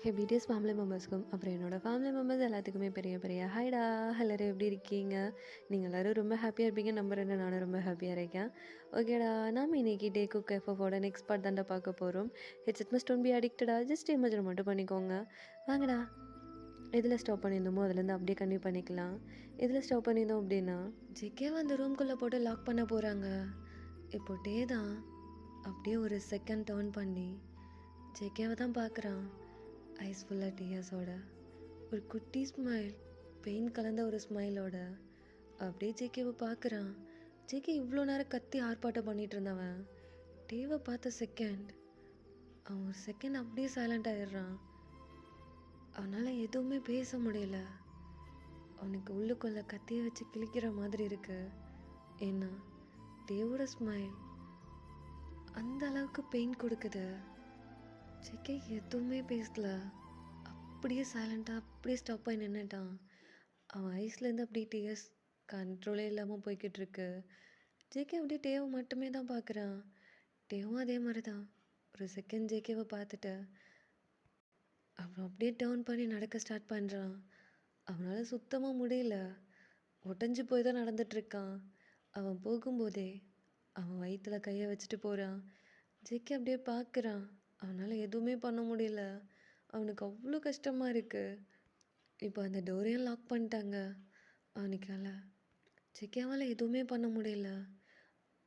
என் BDS family மெம்பர்ஸ்க்கும் அப்புறம் என்னோடய family members எல்லாத்துக்குமே பெரிய பெரிய ஹைடா. எல்லோரும் எப்படி இருக்கீங்க? நீங்கள் எல்லோரும் ரொம்ப ஹாப்பியாக இருப்பீங்க நம்புறேன். நானும் ரொம்ப ஹாப்பியாக இருக்கேன். ஓகேடா, நாம் இன்னைக்கு டே குக் எஃப்எஃபோட நெக்ஸ்ட் பார்ட் தாண்டா பார்க்க போகிறோம். இட்ஸ் மஸ்ட் டோன்ட் பி அடிக்டடா, ஜஸ்ட் இமேஜின் மட்டும் பண்ணிக்கோங்க. வாங்கடா, எதில் ஸ்டாப் பண்ணியிருந்தோமோ அதுலேருந்து அப்படியே கன்டினியூ பண்ணிக்கலாம். எதில் ஸ்டாப் பண்ணியிருந்தோம் அப்படின்னா, ஜெகே வந்து ரூம்குள்ளே போட்டு லாக் பண்ண போகிறாங்க. இப்போ டே தான் அப்படியே ஒரு செகண்ட் டர்ன் பண்ணி ஜெகேவை தான் பார்க்குறான். ஐஸ் ஃபுல்லாக டீயர்ஸோட ஒரு குட்டி ஸ்மைல், பெயின் கலந்த ஒரு ஸ்மைலோட அப்படியே ஜேகேவை பார்க்குறான். ஜேகே இவ்வளோ நேரம் கத்தி ஆர்ப்பாட்டம் பண்ணிகிட்டு இருந்தவன் டேவை பார்த்த செகண்ட் அவன் ஒரு செகண்ட் அப்படியே சைலண்ட் ஆகிடுறான். அவனால் எதுவுமே பேச முடியல. அவனுக்கு உள்ளுக்குள்ளே கத்தியை வச்சு கிழிக்கிற மாதிரி இருக்கு. ஏன்னா டேவோட ஸ்மைல் அந்த அளவுக்கு பெயின் கொடுக்குது. ஜேகே எதுவுமே பேசல, அப்படியே சைலண்ட்டாக அப்படியே ஸ்டாப் ஆகி நின்றுட்டான். அவன் ஐஸ்லேருந்து அப்படியே டீயர்ஸ் கண்ட்ரோலே இல்லாமல் போய்கிட்டு இருக்கு. ஜேகே அப்படியே டேவை மட்டுமே தான் பார்க்குறான். டேவும் அதே மாதிரி தான் ஒரு செகண்ட் ஜேகேவை பார்த்துட்டு அவன் அப்படியே டேர்ன் பண்ணி நடக்க ஸ்டார்ட் பண்ணுறான். அவனால் சுத்தமாக முடியல, ஒட்டஞ்சு போய் தான் நடந்துட்டுருக்கான். அவன் போகும்போதே அவன் வயிற்றில் கையை வச்சுட்டு போகிறான். ஜேகே அப்படியே பார்க்குறான். அவனால் எதுவுமே பண்ண முடியல. அவனுக்கு அவ்வளோ கஷ்டமாக இருக்குது. இப்போ அந்த டோரையும் லாக் பண்ணிட்டாங்க. அவனுக்கால ஜெகேவால் எதுவுமே பண்ண முடியல.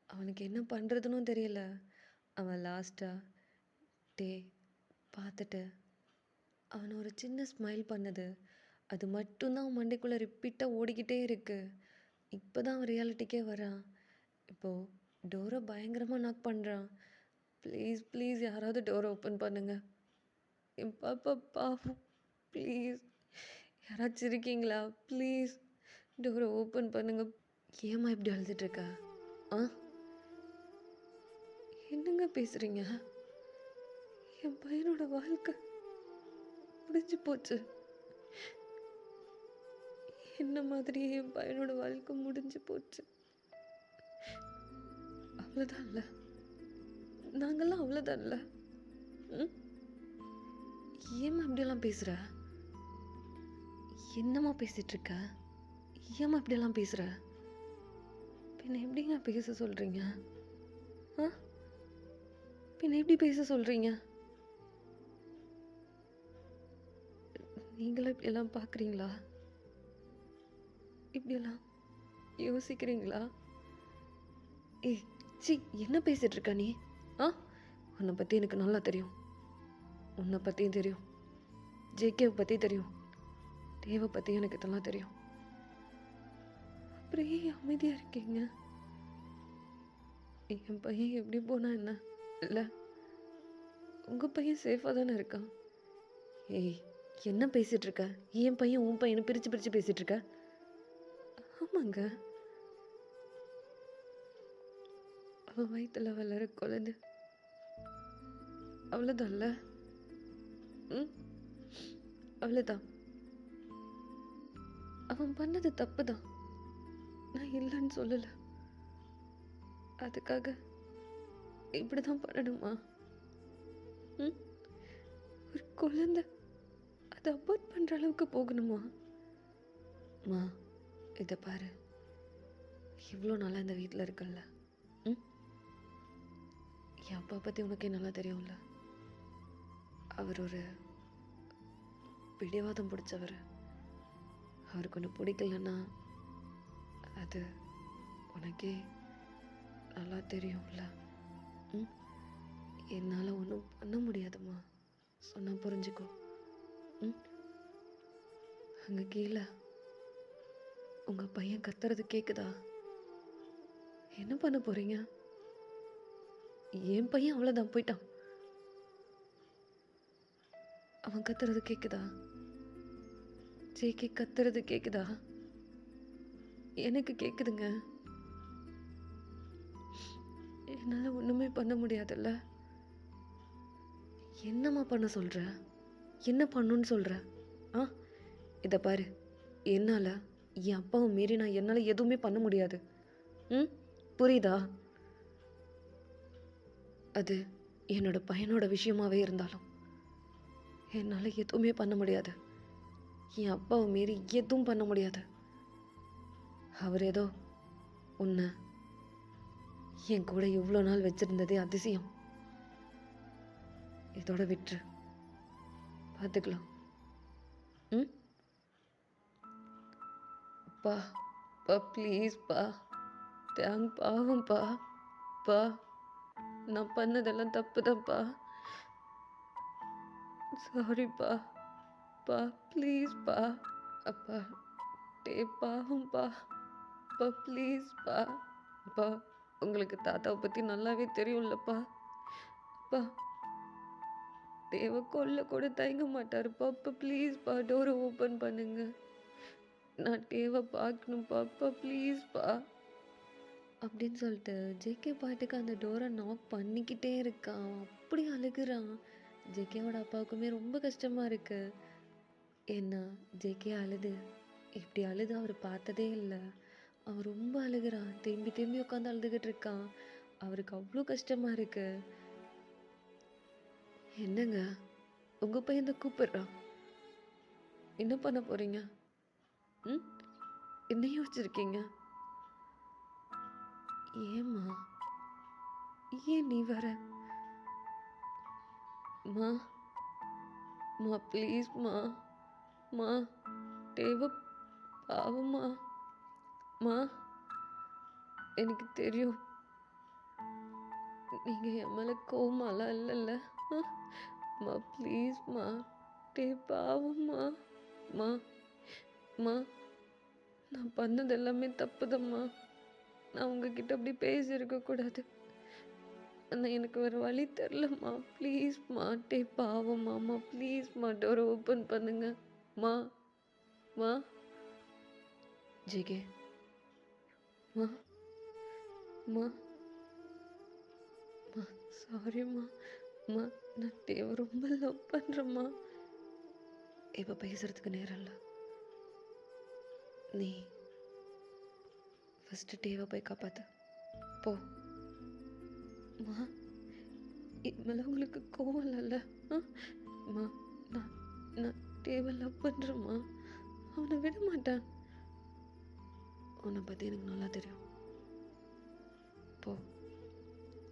அவனுக்கு என்ன பண்ணுறதுன்னு தெரியல. அவன் லாஸ்ட்டாக டே பார்த்துட்டு அவனை ஒரு சின்ன ஸ்மைல் பண்ணது அது மட்டும்தான் அவன் மண்டைக்குள்ளே ரிப்பீட்டாக ஓடிக்கிட்டே இருக்குது. இப்போ தான் அவன் ரியாலிட்டிக்கே வரான். இப்போது டோரை பயங்கரமாக நாக் பண்ணுறான். ப்ளீஸ் ப்ளீஸ் யாராவது டோரை ஓப்பன் பண்ணுங்கள், என் பாப்பா பாவம், ப்ளீஸ் யாராச்சும் இருக்கீங்களா? ப்ளீஸ் டோரை ஓப்பன் பண்ணுங்க. ஏம்மா இப்படி அழுதுட்ருக்கா? ஆ, என்னங்க பேசுகிறீங்க? என் பையனோட வாழ்க்கை முடிஞ்சு போச்சு. என்ன மாதிரியே என் பையனோட வாழ்க்கை முடிஞ்சு போச்சு. அவ்வளோதான்ல, நாங்கள்லாம் அவ்வளோதான்ல. ஏம்மா இப்படியெல்லாம் பேசுகிற? என்னம்மா பேசிகிட்ருக்க? ஏம்மா இப்படியெல்லாம் பேசுகிற? பின்ன எப்படிங்க பேச சொல்கிறீங்க? ஆ, பின்ன எப்படி பேச சொல்கிறீங்க? நீங்களே இப்படியெல்லாம் பார்க்குறீங்களா? இப்படியெல்லாம் யோசிக்கிறீங்களா? ஏய் சி, என்ன பேசிகிட்டு இருக்க நீ? ஆ, உன்னை பற்றி எனக்கு நல்லா தெரியும். உன்னை பற்றியும் தெரியும், ஜேகேவை பற்றி தெரியும், தேவை பற்றி எனக்கு இதெல்லாம் தெரியும். அப்புறம் ஏன் அமைதியாக இருக்கீங்க? என் பையன் எப்படி போனா என்ன? இல்லை, உங்கள் பையன் சேஃபாக தானே இருக்கான். ஏய், என்ன பேசிகிட்டு இருக்க? என் பையன் உன் பையனை பிரித்து பிரித்து பேசிகிட்டு இருக்க? ஆமாங்க, அவன் வயிற்றுல வளர குழந்தை, அவ்வளோதான்ல. அவ்வளோதான். அவன் பண்ணது தப்பு தான், நான் இல்லைன்னு சொல்லலை. அதுக்காக இப்படி தான் பண்ணணுமா? ஒரு குழந்தை அதை அபார்ட் பண்ணுற அளவுக்கு போகணுமா? மா, இதை பாரு, இவ்வளோ நாளாக இந்த வீட்டில் இருக்கல்ல, என் அப்பா பற்றி உனக்கே நல்லா தெரியும்ல. அவர் ஒரு பிடிவாதம் பிடிச்சவர். அவருக்கு ஒன்று பிடிக்கலன்னா அது உனக்கே நல்லா தெரியும்ல. என்னால் ஒன்றும் பண்ண முடியாதும்மா, சொன்னால் புரிஞ்சுக்கோ. அங்கே கீழே உங்கள் பையன் கத்துறது கேட்குதா? என்ன பண்ண போகிறீங்க? என் பையன் அவ்வளோதான், போயிட்டான். அவன் கத்துறது கேட்குதா? ஜேகே கத்துறது கேட்குதா? எனக்கு கேட்குதுங்க. என்னால் ஒன்றுமே பண்ண முடியாதுல்ல. என்னம்மா பண்ண சொல்கிற? என்ன பண்ணுன்னு சொல்கிற? ஆ, இதை பாரு, என்னால் என் அப்பாவை மீறி நான் என்னால் எதுவுமே பண்ண முடியாது. புரியுதா? அது என்னோட பையனோட விஷயமாவே இருந்தாலும் என்னால் எதுவுமே பண்ண முடியாது. என் அப்பாவை மீறி எதுவும் பண்ண முடியாது. அவர் ஏதோ உன்னை என் கூட இவ்வளோ நாள் வச்சிருந்ததே அதிசயம். இதோட விட்டுரு, பார்த்துக்கலாம். ம் பா பா ப்ளீஸ்ப்பா, பாவம்ப்பா. பா, நான் பண்ணதெல்லாம் தப்பு தான்ப்பா. சாரிப்பா. பா ப்ளீஸ்ப்பா. அப்பா பாவம்ப்பா. அப்பா ப்ளீஸ்ப்பா. அப்பா, உங்களுக்கு தாத்தாவை பற்றி நல்லாவே தெரியும்லப்பா. அப்பா, தேவை கொல்ல கூட தயங்க மாட்டாருப்பா. அப்பா ப்ளீஸ்ப்பா, டோரை ஓப்பன் பண்ணுங்க. நான் தேவை பார்க்கணும்ப்பா. அப்பா ப்ளீஸ்ப்பா. அப்படின்னு சொல்லிட்டு ஜேகே பாட்டுக்கு அந்த டோரை நாக் பண்ணிக்கிட்டே இருக்கான். அப்படி அழுகுறான். ஜேகேவோட அப்பாவுக்குமே ரொம்ப கஷ்டமாக இருக்கு. ஏன்னா ஜேகே இப்படி அழுது அவர் பார்த்ததே இல்லை. அவன் ரொம்ப அழுகுறான். திரும்பி திரும்பி உட்காந்து அழுதுகிட்டு இருக்கான். அவருக்கு அவ்வளோ கஷ்டமாக இருக்கு. என்னங்க, உங்கள் பையன் தான் கூப்பிடுறான். என்ன பண்ண போறீங்க? ம் என்ன யோசிச்சிருக்கீங்க? ஏம்மா, ஏன் நீ வர? மா மா ப்ளீஸ்மா. மா, தேவை பாவம்மா. மா, எனக்கு தெரியும் நீங்கள் என் மேலே கோவமாலாம் இல்லைல்ல. மா ப்ளீஸ்மா, பாவம்மா. மா மா, நான் பண்ணது எல்லாமே தப்புதம்மா. நான் உங்ககிட்ட அப்படி பேசியிருக்கக்கூடாது. ஆனால் எனக்கு வேறு வழி தெரிலம்மா. ப்ளீஸ்மா, பாவம்மாம்மா. ப்ளீஸ்மா, டோரை ஓப்பன் பண்ணுங்க. மா மா ஜேகே. மா மா மா சாரிம்மா. மா, நான் தேவை ரொம்ப லவ் பண்ணுறேம்மா. இப்போ பேசுகிறதுக்கு நேரம் இல்லை. நீ ஃபஸ்ட்டு தேவை போய் காப்பாற்று போ. மா, இனிமேல் உங்களுக்கு கோவம் இல்லைல்ல? மா, நான் நான் தேவை லவ் பண்ணுறேம்மா. அவனை விட மாட்டேன். உன்னை பற்றி எனக்கு நல்லா தெரியும். போ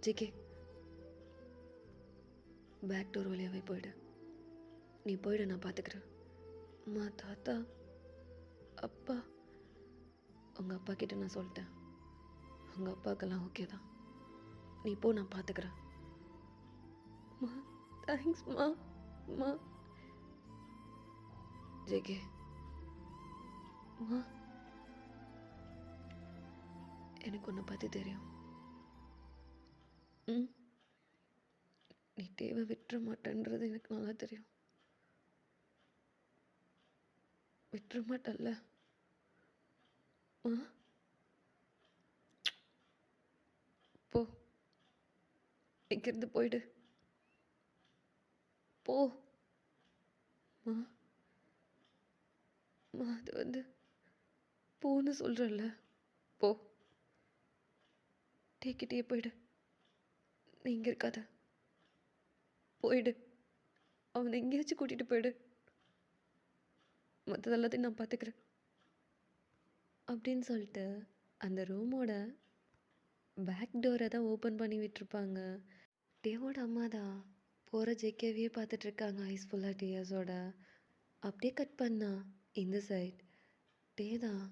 ஜேகே, பேக் டோர் வழியாகவே போயிடு. நீ போயிடு, நான் பார்த்துக்கிறேன். அம்மா, தாத்தா, அப்பா, உங்கள் அப்பா கிட்ட நான் சொல்லிட்டேன். உங்கள் அப்பாவுக்கெல்லாம் ஓகே தான். நீ போ, நான் பார்த்துக்கிறேன். மா, தேங்க்ஸ்மா. மா ஜேகே. மா, எனக்கு உன்னை பற்றி தெரியும். நீ தேவை விட்டுற மாட்டேன்றது எனக்கு நல்லா தெரியும். விட்டுற மாட்டல்ல? போ, இங்கிருந்து போயிடு. போ. மா மா, அது போன்னு சொல்கிறல்ல. போ, டேக்கிட்டே போயிடு. நீ இங்கே இருக்காத, போயிடு. அவனை எங்கேயாச்சும் கூட்டிகிட்டு போயிடு. மற்றதெல்லாத்தையும் நான் பார்த்துக்கிறேன். அப்படின்னு சொல்லிட்டு அந்த ரூமோட பேக் டோரை தான் ஓப்பன் பண்ணி விட்டுருப்பாங்க. டேவோட அம்மா தான் போகிற ஜேகேவையே பார்த்துட்ருக்காங்க ஐஸ் ஃபுல்லாக டியர்ஸோட. அப்படியே கட் பண்ணா இந்த சைட் டே தான்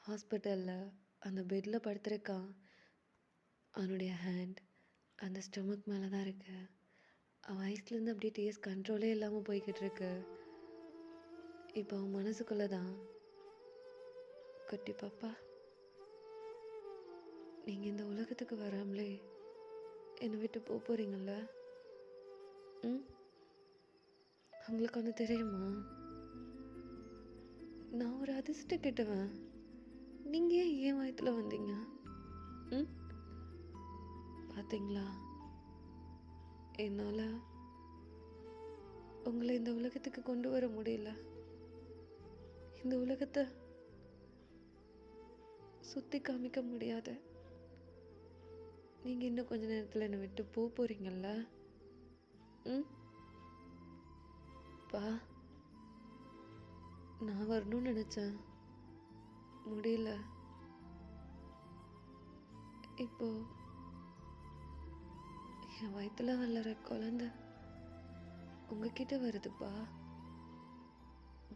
ஹாஸ்பிட்டலில் அந்த பெட்டில் படுத்திருக்கான். அவனுடைய ஹேண்ட் அந்த ஸ்டொமக் மேலே தான் இருக்கு. அவன் ஐஸ்லேருந்து அப்படியே டேஸ் கண்ட்ரோலே இல்லாமல் போய்கிட்டு இருக்கு. இப்போ அவன் மனசுக்குள்ளே தான், குட்டி பாப்பா, நீங்கள் இந்த உலகத்துக்கு வராமலே என்னை விட்டு போகிறீங்கள்ல? உங்களுக்கு ஒன்று தெரியுமா? நான் ஒரு அதிர்ஷ்டம் கெட்டவன். நீங்கள் ஏன் வயத்தில் வந்தீங்க? பார்த்தீங்களா, என்னால் உங்களை இந்த உலகத்துக்கு கொண்டு வர முடியல. இந்த உலகத்தை சுற்றி காமிக்க முடியாது. நீங்கள் இன்னும் கொஞ்ச நேரத்தில் என்னை விட்டு போகிறீங்கள்ல? பா, நான் வரணும்னு நினச்சேன், முடியல. இப்போ என் வயித்துல வளர குழந்தை உங்ககிட்ட வருதுப்பா.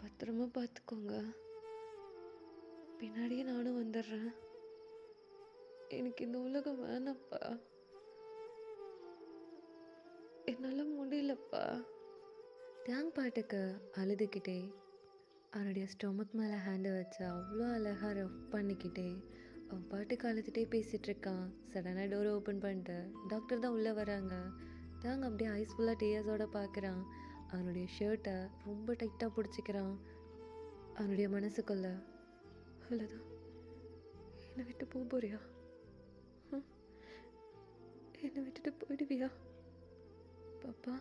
பத்திரமா பார்த்துக்கோங்க. பின்னாடியே நானும் வந்துடுறேன். எனக்கு இந்த உலகம் வேணாப்பா. என்னால் முடியலப்பா. தேங்க் பாட்டுக்கு அழுதுகிட்டே அவனுடைய ஸ்டொமக் மேலே ஹேண்டை வச்சு அவ்வளோ அழகாக ரஃப் பண்ணிக்கிட்டே அவன் பாட்டுக்கு அழுதுகிட்டே பேசிகிட்டு இருக்கான். சடனாக டோரை ஓப்பன் பண்ணிட்டு டாக்டர் தான் உள்ளே வராங்க. தேங்க் அப்படியே ஐஸ் ஃபுல்லாக டீயர்ஸோடு பார்க்குறான். அவனுடைய ஷர்ட்டை ரொம்ப டைட்டாக பிடிச்சிக்கிறான். அவனுடைய மனசுக்குள்ள, அவ்வளோதான், என்னை விட்டு போறியா? என்னை விட்டுட்டு போயிடுவியா பாப்பா?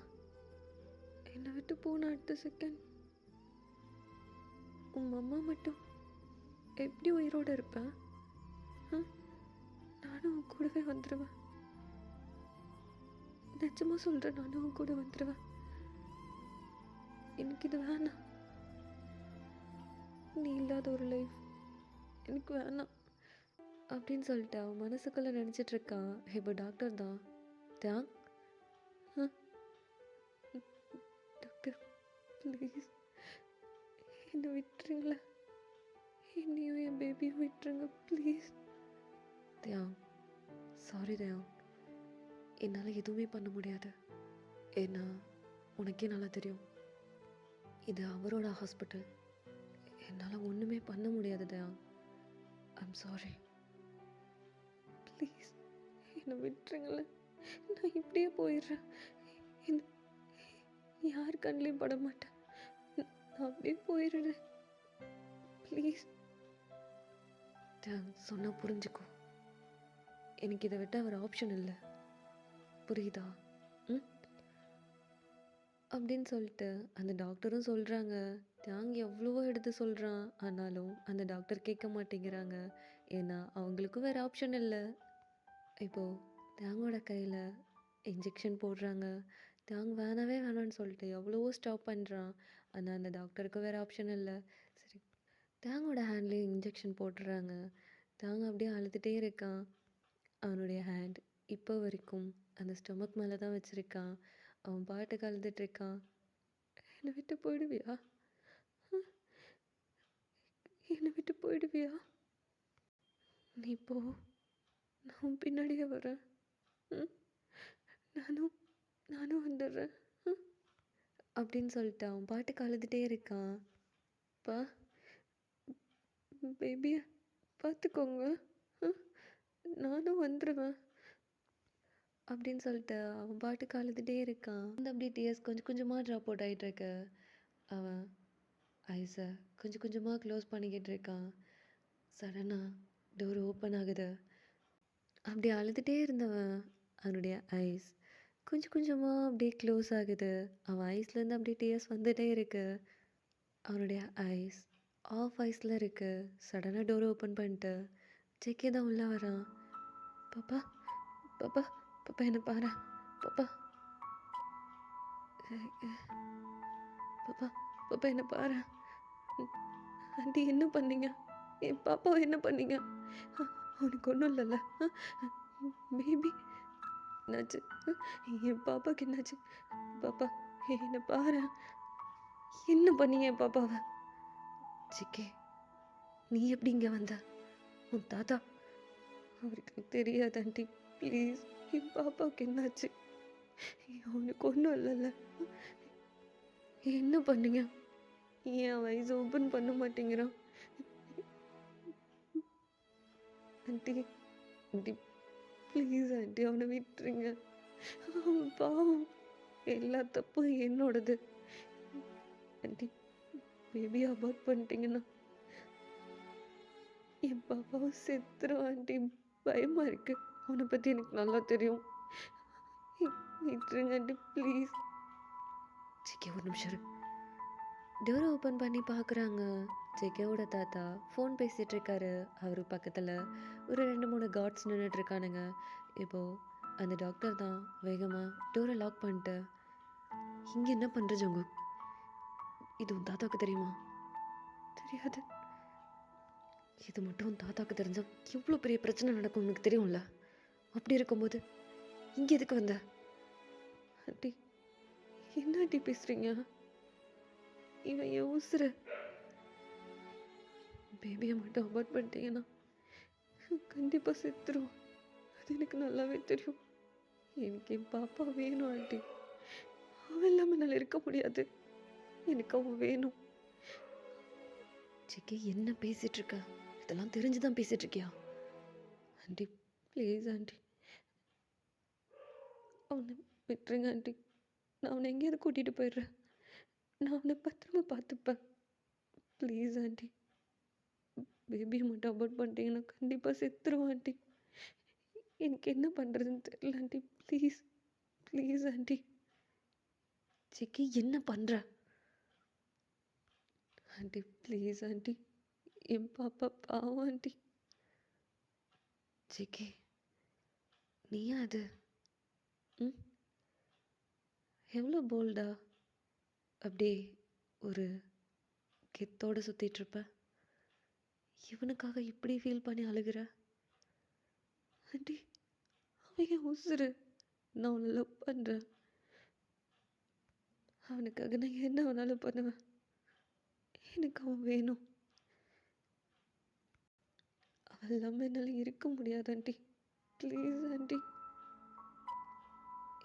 என்னை விட்டு போன அடுத்த செகண்ட் உன் அம்மா மட்டும் எப்படி உயிரோடு இருப்பேன்? நானும் உன் கூடவே வந்துடுவேன். நிஜமா சொல்கிறேன், நானும் உன் கூட வந்துடுவேன். எனக்கு இது வேணாம். நீ இல்லாத ஒரு லைஃப் எனக்கு வேணாம் அப்படின்னு சொல்லிட்டு அவன் மனசுக்குள்ளே நினச்சிட்டு இருக்கான். இப்போ டாக்டர் தான். தியாங், டாக்டர் ப்ளீஸ் என்னை விட்டுருங்களா? என்னையும் என் பேபியும் விட்டுருங்க ப்ளீஸ். தியாங், சாரி தியாங், என்னால் எதுவுமே பண்ண முடியாது. ஏன்னா உனக்கே நல்லா தெரியும், இது அவரோட ஹாஸ்பிட்டல். என்னால் ஒன்றுமே பண்ண முடியாது தியாங். ஐம் சாரி, ப்ளீஸ் என்னை விட்டுருங்களேன். நான் இப்படியே போயிடுறேன். யார் கண்ணிலையும் பட மாட்டேன். நான் அப்படியே போயிடுறேன் ப்ளீஸ். சொன்னால் புரிஞ்சுக்கோ. எனக்கு இதை விட்டால் ஒரு ஆப்ஷன் இல்லை, புரியுதா? அப்படின்னு சொல்லிட்டு அந்த டாக்டரும் சொல்கிறாங்க. தியாங் எவ்வளவோ எடுத்து சொல்கிறான், ஆனாலும் அந்த டாக்டர் கேட்க மாட்டேங்கிறாங்க. ஏன்னா அவங்களுக்கும் வேறு ஆப்ஷன் இல்லை. இப்போது தியாங்கோட கையில் இன்ஜெக்ஷன் போடுறாங்க. தியாங் வேணாவே வேணான்னு சொல்லிட்டு எவ்வளவோ ஸ்டாப் பண்ணுறான். ஆனால் அந்த டாக்டருக்கு வேறு ஆப்ஷன் இல்லை. சரி, தியாங்கோட ஹேண்ட்லேயும் இன்ஜெக்ஷன் போட்டுறாங்க. தியாங் அப்படியே அழுதுகிட்டே இருக்கான். அவனுடைய ஹேண்ட் இப்போ வரைக்கும் அந்த ஸ்டொமக் மேலே தான் வச்சுருக்கான். அவன் பாட்டுக்கு அழுதுட்டுருக்கான். என்னை விட்டு போயிடுவியா? என்னை விட்டு போயிடுவியா? நீ போ, நான் பின்னாடியே வரேன். நானும் வந்துடுறேன் அப்படின்னு சொல்லிட்டு அவன் பாட்டுக்கு அழுதுகிட்டே இருக்கான். பா, பேபியை பார்த்துக்கோங்க, நானும் வந்துடுவேன் அப்படின்னு சொல்லிட்டு அவன் பாட்டுக்கு அழுதுகிட்டே இருக்கான். அப்படியே டீயர்ஸ் கொஞ்சம் கொஞ்சமாக ட்ராப் அவுட் ஆகிட்டுருக்கு. அவன் ஐஸை கொஞ்சம் கொஞ்சமாக க்ளோஸ் பண்ணிக்கிட்டு இருக்கான். சடனாக டோர் ஓப்பன் ஆகுது. அப்படி அழுதுகிட்டே இருந்தவன் அவனுடைய ஐஸ் கொஞ்சம் கொஞ்சமாக அப்படியே க்ளோஸ் ஆகுது. அவன் ஐஸ்லேருந்து அப்படியே டீயர்ஸ் வந்துகிட்டே இருக்கு. அவனுடைய ஐஸ் ஆஃப் ஐஸில் இருக்குது. சடனாக டோர் ஓப்பன் பண்ணிட்டு ஜெக்கே தான் உள்ளே வரான். பாப்பா, பாப்பா, பாப்பா என்ன பாரு, பாப்பா, பாப்பா, பாப்பா என்ன பாரு. ஆண்டி என்ன பண்ணீங்க? என் பாப்பாவை என்ன பண்ணீங்க? அவனுக்கு ஒன்றும் இல்லைல்ல? பேபி என்னாச்சு? என் பாப்பாவுக்கு என்னாச்சு? பாப்பா என்னை பாரு, என்ன பண்ணீங்க என் பாப்பாவை? சிக்கே, நீ எப்படி இங்கே வந்த? உன் தாத்தா அவருக்கு தெரியாது ஆண்டி, ப்ளீஸ் என் பாப்பாவுக்கு என்னாச்சு? அவனுக்கு ஒன்றும் இல்லைல்ல? என்ன பண்ணீங்க? ஏன் வயசு ஓப்பன் பண்ண மாட்டேங்கிறான்? ஆண்டி, ஆண்டி ப்ளீஸ் ஆண்டி, அவனை விட்டுருங்க. அவன் பாவம், எல்லா தப்பும் என்னோடது. ஆண்டி, பேபி அபார்ட் பண்ணிட்டீங்கன்னா என் பாப்பாவும் செத்துரும் ஆண்டி, பயமாக இருக்கு. அவனை பற்றி எனக்கு நல்லா தெரியும். விட்டுருங்க ஆண்டி ப்ளீஸ். சிக்கே ஒரு நிமிஷம். டோரை ஓப்பன் பண்ணி பார்க்குறாங்க. ஜெகேவோட தாத்தா ஃபோன் பேசிகிட்டு இருக்காரு. அவர் பக்கத்தில் ஒரு 2-3 கார்ட்ஸ் நின்றுட்டுருக்கானுங்க. இப்போது அந்த டாக்டர் தான் வேகமாக டோரை லாக் பண்ணிட்டு, இங்கே என்ன பண்ணுற ஜோங்கு? இது உன் தாத்தாவுக்கு தெரியுமா? தெரியாது. இது மட்டும் உன் தாத்தாவுக்கு தெரிஞ்சா எவ்வளோ பெரிய பிரச்சனை நடக்கும் உனக்கு தெரியும்ல. அப்படி இருக்கும்போது இங்கே எதுக்கு வந்த? ஆண்டி, என்ன ஆண்டி பேசுறீங்க? இவன் என் உசுரு. பேபியை மட்டும் அபார்ட் பண்ணிட்டீங்கன்னா கண்டிப்பாக செத்துருவான். அது எனக்கு நல்லாவே தெரியும். எனக்கு என் பாப்பா வேணும் ஆண்டி. அவன் இல்லாமல் என்னால் இருக்க முடியாது. எனக்கு அவன் வேணும். சிக்கி, என்ன பேசிட்டு இருக்க? இதெல்லாம் தெரிஞ்சுதான் பேசிட்டு இருக்கியா? ஆண்டி ப்ளீஸ் ஆண்டி, அவனை விட்டுருங்க ஆண்டி. நான் அவனை எங்கேயாவது கூட்டிகிட்டு போயிடுறேன். நான் அவனை பத்திரமா பார்த்துப்பேன். ப்ளீஸ் ஆண்டி, பேபியை மட்டும் அபார்ட் பண்ணிட்டீங்கன்னா கண்டிப்பாக செத்துருவான் ஆண்டி. எனக்கு என்ன பண்ணுறதுன்னு தெரியல ஆண்டி. Please please aunty. சிக்கி, என்ன பண்ணுற? ஆண்டி ப்ளீஸ் ஆண்டி, என் பாப்பா பாவம் ஆண்டி. சிக்கி, நீயா அது? ம், எவ்வளோ போல்டா அப்படியே ஒரு கெத்தோடு சுற்றிட்டுருப்ப. இவனுக்காக இப்படி ஃபீல் பண்ணி அழுகிற? ஆண்டி, அவன் என் உசுரு. நான் அவனை லவ் பண்ணுறேன். அவனுக்காக நான் என்ன வேணாலும் பண்ணுவேன். எனக்கு அவன் வேணும். அவன் இல்லாமல் என்னால் இருக்க முடியாது ஆண்டி. Please aunty.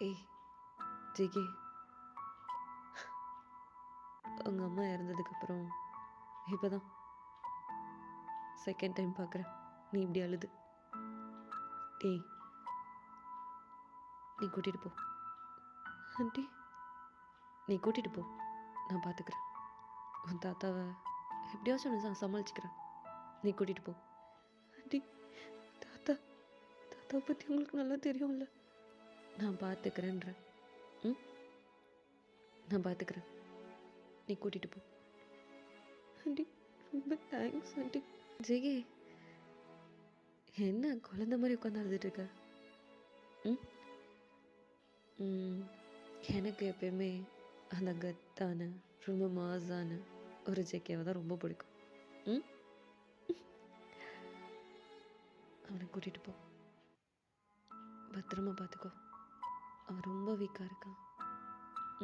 ஏய் ஜிகி, உங்கள் அம்மா இறந்ததுக்கப்புறம் இப்போ தான் செகண்ட் டைம் பார்க்குறேன் நீ இப்படி அழுது. ஏய், நீ கூட்டிகிட்டு போ ஆண்டி. நீ கூட்டிகிட்டு போ, நான் பார்த்துக்கிறேன். உன் தாத்தாவை எப்படியாச்சும் நான் சமாளிச்சுக்கிறேன். நீ கூட்டிகிட்டு போ ஆண்டி. தாத்தா தாத்தாவை பற்றி உங்களுக்கு நல்லா தெரியும்ல. நான் பார்த்துக்கிறேன்றேன். ம், நான் பார்த்துக்கிறேன். நீ கூட்டிகிட்டு போ ஆண்டி. ரொம்ப தேங்க்ஸ் ஆண்டி. ஜெகி, என்ன குழந்த மாதிரி உட்காந்து அழுதுட்டு இருக்க? ம் ம், எனக்கு எப்பயுமே அந்த கத்தான ரொம்ப மாசான ஒரு ஜெக்கியாவை தான் ரொம்ப பிடிக்கும். ம், அவனை கூட்டிகிட்டு போ, பத்திரமா பார்த்துக்கோ. அவன் ரொம்ப வீக்காக இருக்கான்.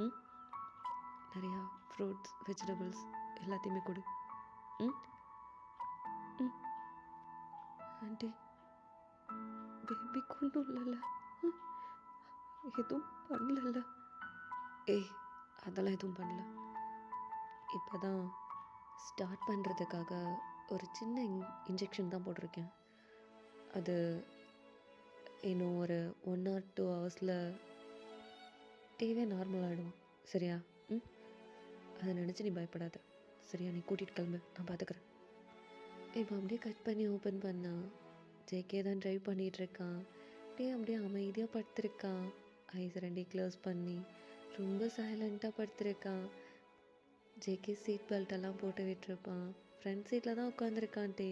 ம், நிறையா ஃப்ரூட்ஸ் வெஜிடபிள்ஸ் எல்லாத்தையுமே கொடு. ம் ம் ஆண்டி, பேபிக்கு ஒன்றும் இல்லைல்ல? எதுவும் பண்ணலல்ல? ஏய், அதெல்லாம் எதுவும் பண்ணல. இப்போ தான் ஸ்டார்ட் பண்ணுறதுக்காக ஒரு சின்ன இன்ஜெக்ஷன் தான் போட்டிருக்கேன். அது இன்னும் ஒரு 1 or 2 ஹவர்ஸில் டேவே நார்மல் ஆகிடுவான். சரியா? ம், அதை நினச்சி நீ பயப்படாத. சரியா? நீ கூட்டிகிட்டு கிளம்பு, நான் பார்த்துக்கிறேன். இப்போ அப்படியே கட் பண்ணி ஓப்பன் பண்ணா ஜேகே தான் ட்ரைவ் பண்ணிகிட்ருக்கான். அப்படியே அமைதியாக படுத்திருக்கான். ஐஸ் ரெண்டையும் க்ளோஸ் பண்ணி ரொம்ப சைலண்ட்டாக படுத்திருக்கான். ஜேகே சீட் பெல்ட்டெல்லாம் போட்டு விட்டுருப்பான். ஃப்ரண்ட் சீட்டில் தான் உட்காந்துருக்கான்ட்டே.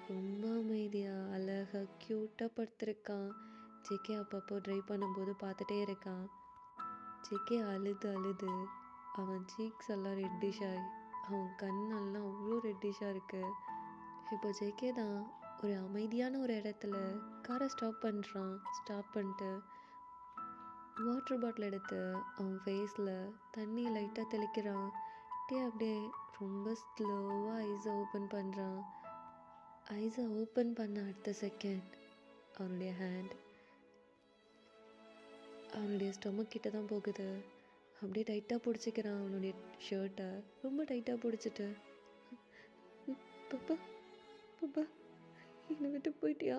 ரொம்ப அமைதியாக அழகாக க்யூட்டாக படுத்திருக்கான். ஜேகே அப்பப்போ ட்ரைவ் பண்ணும்போது பார்த்துட்டே இருக்கான். ஜேகே அழுது அழுது அவன் சீக்ஸ் எல்லாம் ரெட்டிஷ் ஆகி அவன் கண்ணெல்லாம் அவ்வளோ ரெட்டிஷாக இருக்குது. இப்போ ஜேகே தான் ஒரு அமைதியான ஒரு இடத்துல காரை ஸ்டாப் பண்ணுறான். ஸ்டாப் பண்ணிட்டு வாட்டர் பாட்டில் எடுத்து அவன் ஃபேஸில் தண்ணியை லைட்டாக தெளிக்கிறான். அப்படியே ரொம்ப ஸ்லோவாக ஐஸை ஓப்பன் பண்ணுறான். ஐஸை ஓப்பன் பண்ண அடுத்த செகண்ட் அவனுடைய ஹேண்ட் அவனுடைய ஸ்டொமக் கிட்ட தான் போகுது. அப்படியே டைட்டாக பிடிச்சிக்கிறான் அவனுடைய ஷர்ட்டை. ரொம்ப டைட்டாக பிடிச்சிட்டு, பாப்பா பாப்பா என்னை விட்டு போயிட்டியா?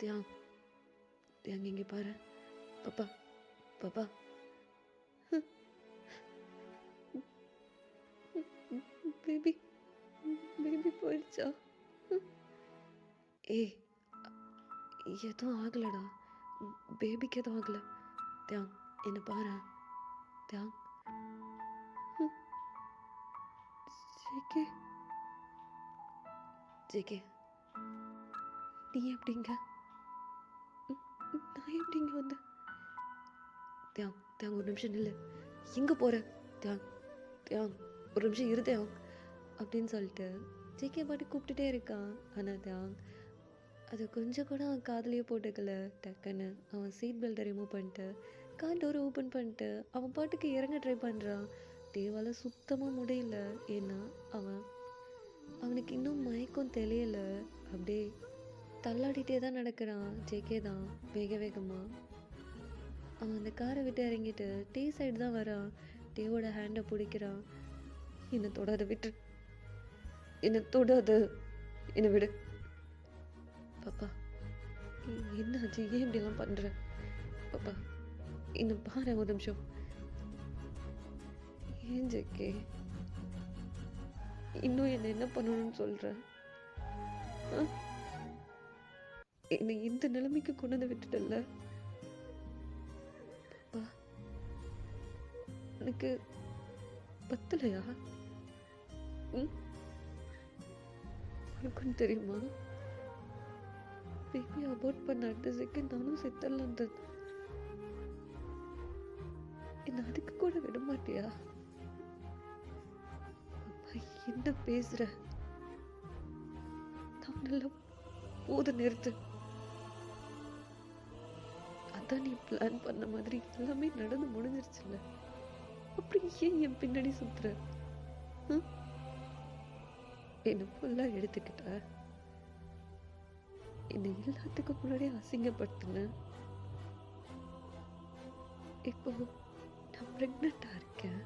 தியாங் தியாங் இங்கே பாரு. பாப்பா பாப்பா பேபி பேபி போயிடுச்சா? ஏய், எதுவும் ஆகலடா. பேபிக்கு எதுவும் ஆகலை. தியாங் என்ன பாரு. தியாங். ஜேகே ஜேகே, நீ எப்படிங்க? நான் எப்படிங்க வந்தேன்? தியாங் தியாங் ஒரு நிமிஷம் நில்லு. எங்கே போகிற தியாங், தியாங், ஒரு நிமிஷம் இரு தியாங் அப்படின்னு சொல்லிட்டு ஜேகே பாட்டி கூப்பிட்டுட்டே இருக்கான். ஆனால் தியாங் அது கொஞ்சம் கூட அவன் காதுலேயே போட்டுக்கல. டக்குன்னு அவன் சீட் பெல்ட்டை ரிமூவ் பண்ணிட்டு கார் டோரை ஓப்பன் பண்ணிட்டு அவன் பாட்டுக்கு இறங்க ட்ரை பண்ணுறான். தேவால சுத்தமாக முடியல. ஏன்னா அவனுக்கு இன்னும் மயக்கம் தெரியல. அப்படியே தள்ளாடிட்டே தான் நடக்கிறான். ஜேகே தான் வேக வேகமாக அவன் அந்த காரை விட்டு இறங்கிட்டு டீ சைடு தான் வரான். டீயோட ஹேண்டை பிடிக்கிறான். என்னை தொடாத, விட்டு, என்னை தொடாது, என்னை விடு. பாப்பா என்னாச்சு, ஏன் இப்படிலாம் பண்ணுற? பாப்பா என்னை பாரு ஒரு நிமிஷம். ஏன் ஜேகே இன்னும் என்னை என்ன பண்ணணும்னு சொல்கிற? என்னை இந்த நிலைமைக்கு கொண்டு வந்து விட்டுட்டல்ல. பாப்பா எனக்கு பத்தலையா? உனக்கும் தெரியுமா, பேபி அபார்ட் பண்ண அடுத்த செகண்ட் நானும் செத்தலாம். என்ன அதுக்கு கூட விட மாட்டியா? என்ன பேசுற? தமிழ்ல போத நிறுத்து. அதான் நீ பிளான் பண்ண மாதிரி எல்லாமே நடந்து முடிஞ்சிருச்சுல்ல. அப்படி ஏன் என் பின்னாடி சுத்துற? என்ன ஃபுல்லா எடுத்துக்கிட்ட, என்னை எல்லாத்துக்கும் முன்னாடியே அசிங்கப்படுத்தின. இப்போ நான் பிரெக்னண்டா இருக்கேன்.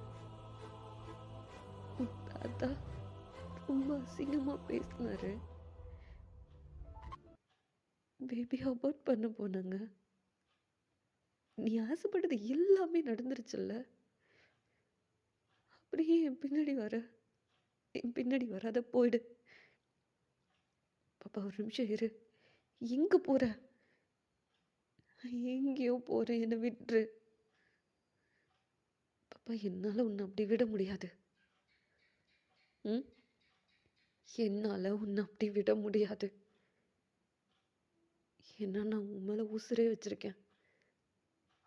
தாத்தா ரொம்ப அசிங்கமா பேசினாரு. பேபி அபார்ட் பண்ண போனாங்க. நீ ஆசைப்பட்டது எல்லாமே நடந்துருச்சுல்ல. அப்படியே என் பின்னாடி வராத, போயிடு. பாப்பா ஒரு நிமிஷம் இரு. எங்க போற? எங்கேயோ போறேன், என்னை விட்டுரு. பாப்பா என்னால உன்னை அப்படி விட முடியாது. என்னால உன்னை அப்படி விட முடியாது. ஏன்னா நான் உன் மேல உசுரே வச்சிருக்கேன்.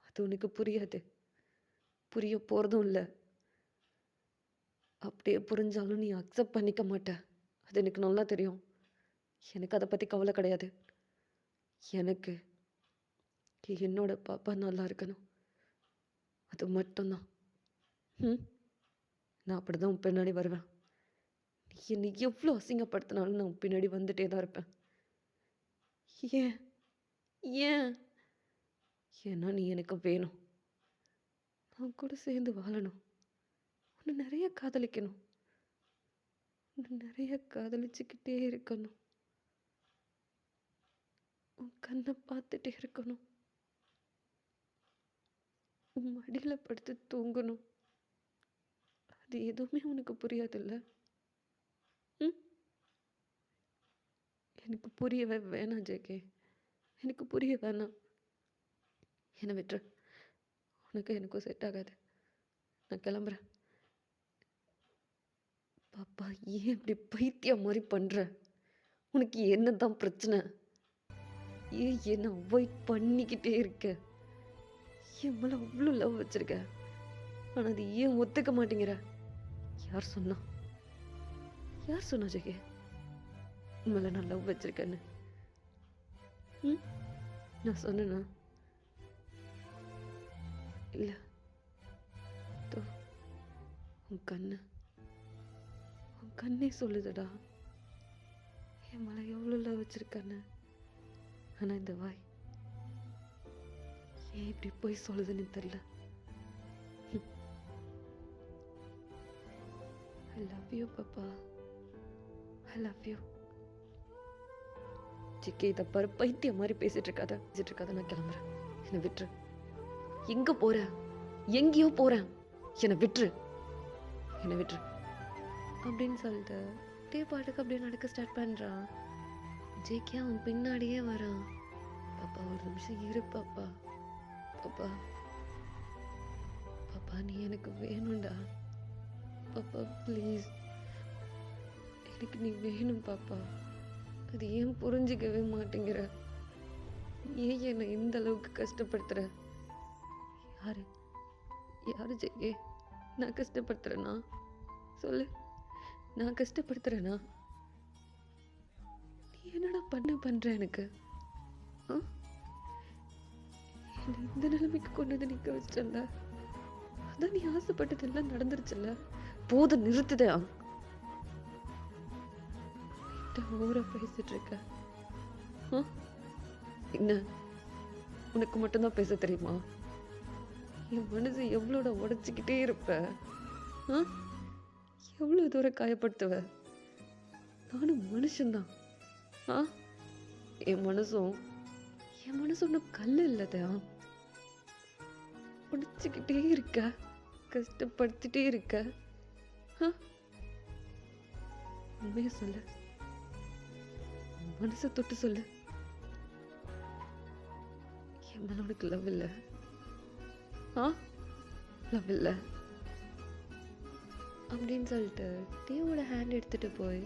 அது உனக்கு புரியாது, புரிய போறதும் இல்லை. அப்படியே புரிஞ்சாலும் நீ அக்செப்ட் பண்ணிக்க மாட்ட. அது எனக்கு நல்லா தெரியும். எனக்கு அதை பற்றி கவலை கிடையாது. எனக்கு என்னோட பாப்பா நல்லா இருக்கணும், அது மட்டும்தான். நான் அப்படிதான் உன் பின்னாடி வருவேன். நீ என்னை எவ்வளோ அசிங்கப்படுத்தினாலும் நான் உன் பின்னாடி வந்துட்டே தான் இருப்பேன். ஏன் ஏன் ஏன்னா நீ எனக்கு வேணும். நான் கூட சேர்ந்து வாழணும். உன்னை நிறைய காதலிக்கணும். உன்னை நிறைய காதலிச்சுக்கிட்டே இருக்கணும். உன் கண்ணை பார்த்துட்டே இருக்கணும். உன் மடியில் படுத்து தூங்கணும். அது எதுவுமே உனக்கு புரியாதுல்ல. எனக்கு புரியவே வேணாம் ஜேகே, எனக்கு புரிய வேணாம். என்னை விட்டுரு. உனக்கு எனக்கும் செட் ஆகாது. நான் கிளம்புறேன். பாப்பா ஏன் இப்படி பைத்தியம் மாதிரி பண்ற? உனக்கு என்னதான் பிரச்சனை? ஏன் என்ன அவாய்ட் பண்ணிக்கிட்டே இருக்க? என் மேல அவ்வளோ லவ் வச்சிருக்க, ஆனால் அது ஏன் ஒத்துக்க மாட்டேங்கிற? யார் சொன்னா ஜெகே உண்மையில நான் லவ் வச்சிருக்கேன்னு? நான் சொன்னேனா? இல்லை. உன் கண்ணே சொல்லுதடா என் மேல எவ்வளோ லவ் வச்சிருக்கேன்னு. ஆனால் இந்த வாய் ஏன் இப்படி போய் சொல்லுதுன்னு தெரியல. I love you, Papa. I love you. ஜிக்கே இதை பாரு, பைத்தியம் மாதிரி பேசிட்டு இருக்காத. நான் கிளம்புறேன். என்னை விட்டுரு. எங்க போற? எங்கேயோ போறேன். என்னை விட்டுரு அப்படின்னு சொல்லிட்டு டே பாட்டுக்கு அப்படியே நடக்க ஸ்டார்ட் பண்றான். ஜேகே அவன் பின்னாடியே வரான். பாப்பா ஒரு நிமிஷம் இரு பாப்பா. பாப்பா நீ எனக்கு வேணும்டா. பாப்பா ப்ளீஸ், எனக்கு நீ வேணும் பாப்பா. அது ஏன் புரிஞ்சிக்கவே மாட்டேங்கிற? ஏன் என்னை இந்த அளவுக்கு கஷ்டப்படுத்துற? யாரு ஜெய்கே? நான் கஷ்டப்படுத்துறேனா? சொல்லு. நான் கஷ்டப்படுத்துறேனா? நீ என்னடா பண்ற எனக்கு? ஆ? என்னை இந்த நிலைமைக்கு கொண்டு வந்து நிற்க வச்சிட்டல்ல. அதான் நீ ஆசைப்பட்டதெல்லாம் நடந்துருச்சுல்ல. போதும், நிறுத்துதே. ஓவரா பேசிட்டு இருக்க. ஆ? என்ன, உனக்கு மட்டும்தான் பேச தெரியுமா? என் மனசு எவ்வளோட உடைச்சிக்கிட்டே இருப்ப. ஆ? எவ்வளோ தூரம் காயப்படுத்துவ? நானும் மனுஷன்தான். ஆ? என் மனசும் ஒன்றும் கல் இல்லதா. உடைச்சிக்கிட்டே இருக்க, கஷ்டப்படுத்திட்டே இருக்க. ஆ? உண்மையை சொல்லு, மனசை தொட்டு சொல்லு. என் மேல உனக்கு லவ் இல்லை? ஆ? லவ் இல்லை அப்படின்னு சொல்லிட்டு டீயோட ஹேண்ட் எடுத்துட்டு போய்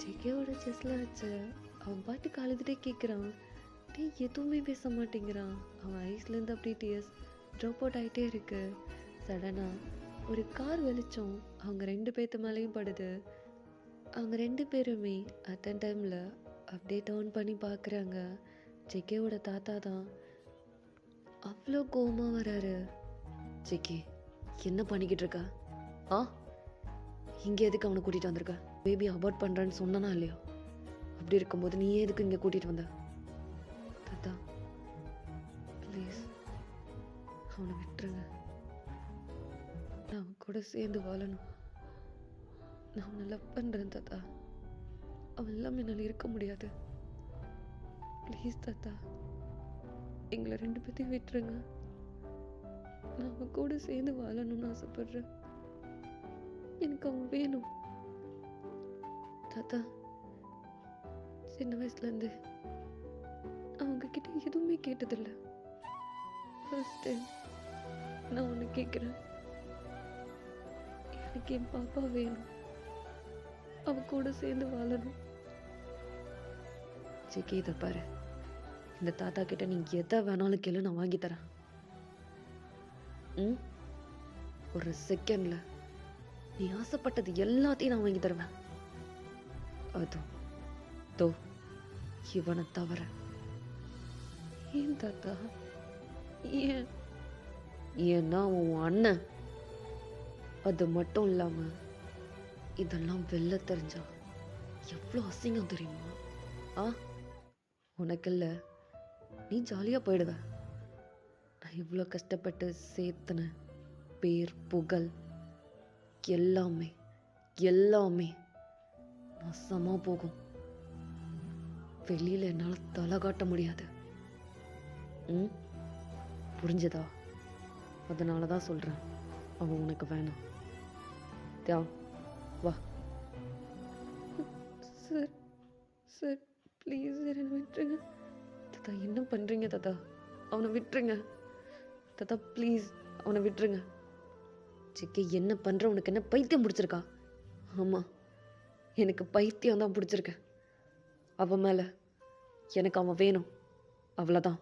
ஜெகேவோட செஸ்ல வச்சு அவன் பாட்டுக்கு அழுதுட்டே கேட்குறான். டீ எதுவுமே பேச மாட்டேங்கிறான். அவன் ஐஸ்லேருந்து அப்படியே டியர்ஸ் ட்ராப் அவுட் ஆகிட்டே இருக்கு. சடனாக ஒரு கார் வெளிச்சம் அவங்க 2 பேர்த்து மேலேயும் படுது. அவங்க 2 பேருமே அட்டன் டைமில் அப்படியே டர்ன் பண்ணி பார்க்குறாங்க. ஜெகேவோட தாத்தா தான். அவ்வளோ கோவமாக வராரு. ஜெகே, என்ன பண்ணிக்கிட்டு இருக்கா? ஆ? இங்கே எதுக்கு அவனை கூட்டிகிட்டு வந்திருக்க? பேபி அபார்ட் பண்ணுறேன்னு சொன்னானா இல்லையா? அப்படி இருக்கும்போது நீ எதுக்கு இங்கே கூட்டிகிட்டு வந்த? தாத்தா ப்ளீஸ் அவனை விட்டுருங்க. நான் அவன் கூட சேர்ந்து வாழணும். நான் அவனை லவ் பண்ணுறேன் தாத்தா. அவன் இல்லாமல் என்னால் இருக்க முடியாது. ப்ளீஸ் தாத்தா, எங்களை 2 பேர்த்தையும் விட்டுருங்க. நான் அவன் கூட சேர்ந்து வாழணும்னு ஆசைப்படுறேன். எனக்கு அவன் வேணும். தாத்தா, சின்ன வயசுலேருந்து அவங்க கிட்ட எதுவுமே கேட்டதில்லை. ஃபர்ஸ்ட் டைம் நான் ஒன்று கேட்குறேன். எனக்கு என் பாப்பா வேணும். அவன் கூட சேர்ந்து வாழணும். ஜெகே, இதை பாரு, இந்த தாத்தா கிட்ட நீ எதை வேணாலும் கேளு, நான் வாங்கி தரேன். ஒரு செகண்ட்ல நீ ஆசைப்பட்டது எல்லாத்தையும் நான் வாங்கி தருவேன். அதோ இவனை தவிர. ஏன் தாத்தா? ஏன்? ஏன்னா உன் அண்ணன். அது மட்டும் இல்லாம இதெல்லாம் வெளில தெரிஞ்சா எவ்வளோ அசிங்கம் தெரியுமா? ஆ? உனக்கில்ல, நீ ஜாலியாக போயிடுவ. நான் இவ்வளோ கஷ்டப்பட்டு சேர்த்துன பேர் புகழ் எல்லாமே நாசமா போகும். வெளியில என்னால் தலை காட்ட முடியாது. புரிஞ்சதா? அதனால தான் சொல்கிறேன், அவன் உனக்கு வேணாம். வா. சார் சார் ப்ளீஸ் சார், என்னை விட்டுருங்க. தாத்தா, என்ன பண்ணுறீங்க தாத்தா? அவனை விட்டுருங்க தாத்தா, ப்ளீஸ் அவனை விட்டுருங்க. சிக்கி, என்ன பண்ணுற? உனக்கு என்ன பைத்தியம் பிடிச்சிருக்கா? ஆமாம், எனக்கு பைத்தியம் தான் பிடிச்சிருக்கு. அவன் மேலே எனக்கு அவன் வேணும், அவ்வளோதான்.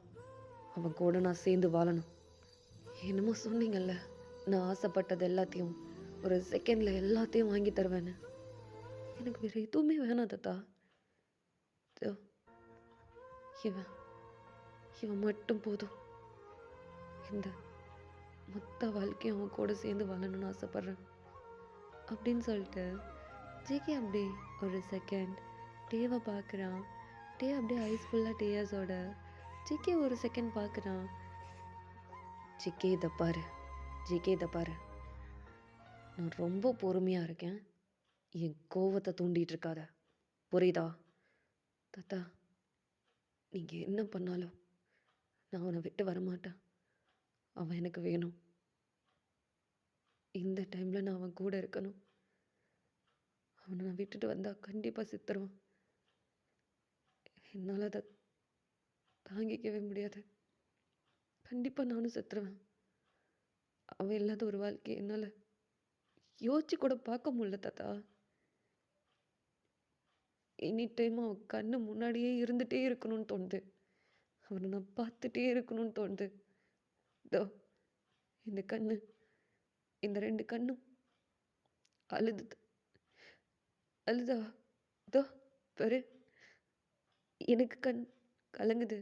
அவன் கூட நான் சேர்ந்து வாழணும். என்னமோ சொன்னீங்கல்ல, நான் ஆசைப்பட்டது எல்லாத்தையும் ஒரு செகண்டில் எல்லாத்தையும் வாங்கி தருவேன்னு. எனக்கு வேறு எதுவுமே வேணாம் தாத்தா. இவன் மட்டும் போதும். இந்த மொத்த வாழ்க்கையும் அவன் கூட சேர்ந்து வாழணும்னு ஆசைப்பட்றேன் அப்படின்னு சொல்லிட்டு ஜேகே அப்படி ஒரு செகண்ட் டேவை பார்க்குறான். டே அப்படியே ஐஸ் ஃபுல்லாக டேயர்ஸோட ஜேகே ஒரு செகண்ட் பார்க்குறான். ஜேகே, இதை பாரு, நான் ரொம்ப பொறுமையாக இருக்கேன். என் கோவத்தை தூண்டிகிட்டு இருக்காத, புரியுதா? தாத்தா, நீங்கள் என்ன பண்ணாலும் நான் அவனை விட்டு வரமாட்டேன். அவன் எனக்கு வேணும். இந்த டைமில் நான் அவன் கூட இருக்கணும். அவனை நான் விட்டுட்டு வந்தால் கண்டிப்பாக செத்துருவான். என்னால் அதை தாங்கிக்கவே முடியாது. கண்டிப்பாக நானும் செத்துருவேன். அவன் இல்லாத ஒரு வாழ்க்கை என்னால் யோசிச்சு கூட பார்க்க முடியல தாத்தா. எனி டைம் அவன் கண்ணு முன்னாடியே இருந்துகிட்டே இருக்கணும்னு தோணுது. அவனை நான் பார்த்துட்டே இருக்கணும்னு தோணுது. இதோ இந்த கண்ணு இந்த 2 கண்ணும் அழுதுது. அழுதா இதோ பாரு எனக்கு கண் கலங்குது.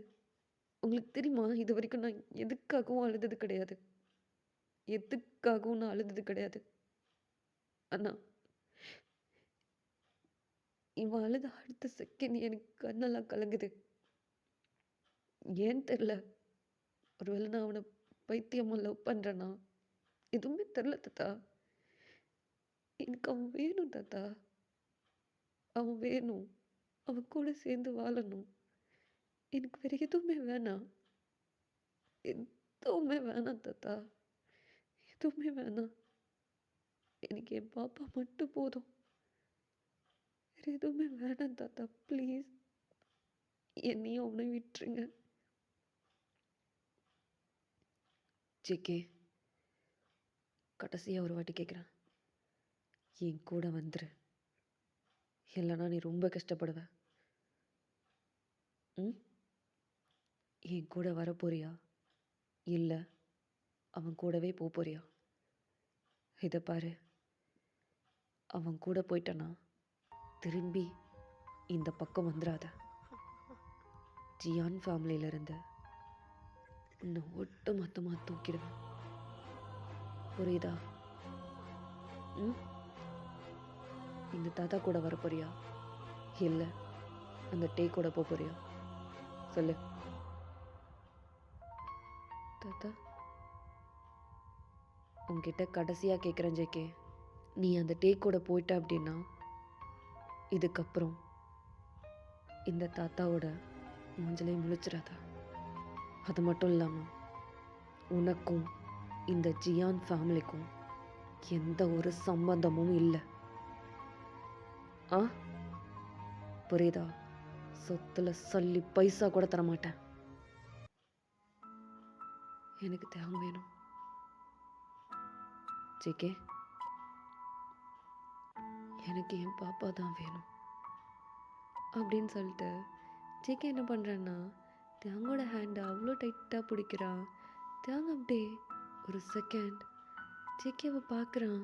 உங்களுக்கு தெரியுமா? இதுவரைக்கும் நான் எதுக்காகவும் அழுதது கிடையாது. எதுக்காகவும் நான் அழுதது கிடையாது. ஆனா, இவன் அழுத அடுத்த செகண்ட் எனக்கு கண்ணெல்லாம் கலங்குது. ஏன்னு தெரியல. ஒருவேளை நான் அவன பைத்தியமா லவ் பண்றேனா? எதுவுமே தெரியல தாத்தா. எனக்கு அவன் வேணும் தாத்தா. அவன் வேணும். அவன் கூட சேர்ந்து வாழணும். எனக்கு வேற எதுவுமே வேணாம். எதுவுமே வேணாம் தாத்தா. எதுவுமே வேணாம். எனக்கு என் பாப்பா மட்டும் போதும். வேற எதுவுமே வேணாம் தாத்தா. ப்ளீஸ். என்னையும் அவனையும் விட்டுருங்க. ஜேகே, கடைசியா ஒரு வாட்டி கேட்குறேன். என் கூட வந்துரு. இல்லைன்னா நீ ரொம்ப கஷ்டப்படுவ. ம்? என் கூட வரப்போறியா? இல்லை அவன் கூடவே போறியா? இதை பாரு, அவன் கூட போயிட்டனா திரும்பி இந்த பக்கம் வந்துடாத. ஜியான் ஃபேமிலியிலேருந்து உன்னை ஒட்டு மொத்தமாக தூக்கிடுவேன். புரியுதா? ம்? இந்த தாத்தா கூட வரப்போறியா? இல்லை அந்த டே கூட போறியா? சொல்லு தாத்தா. உன்கிட்ட கடைசியாக கேட்குறேன் ஜேகே. நீ அந்த டே கூட போயிட்ட அப்படின்னா இதுக்கப்புறம் இந்த தாத்தாவோட மூஞ்சிலே முழிச்சிடாத. அது மட்டும் இல்லாமல் உனக்கும் இந்த ஜியான் ஃபேமிலிக்கும் எந்த ஒரு சம்பந்தமும் இல்லை. ஆ, புரியுதா? சொத்துல சொல்லி பைசா கூட தரமாட்டேன். எனக்கு தியாகம் வேணும் ஜேகே. எனக்கு என் பாப்பா தான் வேணும் அப்படின்னு சொல்லிட்டு ஜேகே என்ன பண்ணுறான்னா தியாங்கோட ஹேண்டை அவ்வளோ டைட்டாக பிடிக்கிறான். தியாங்க அப்படியே ஒரு செகண்ட் ஜேகேவை பார்க்குறான்.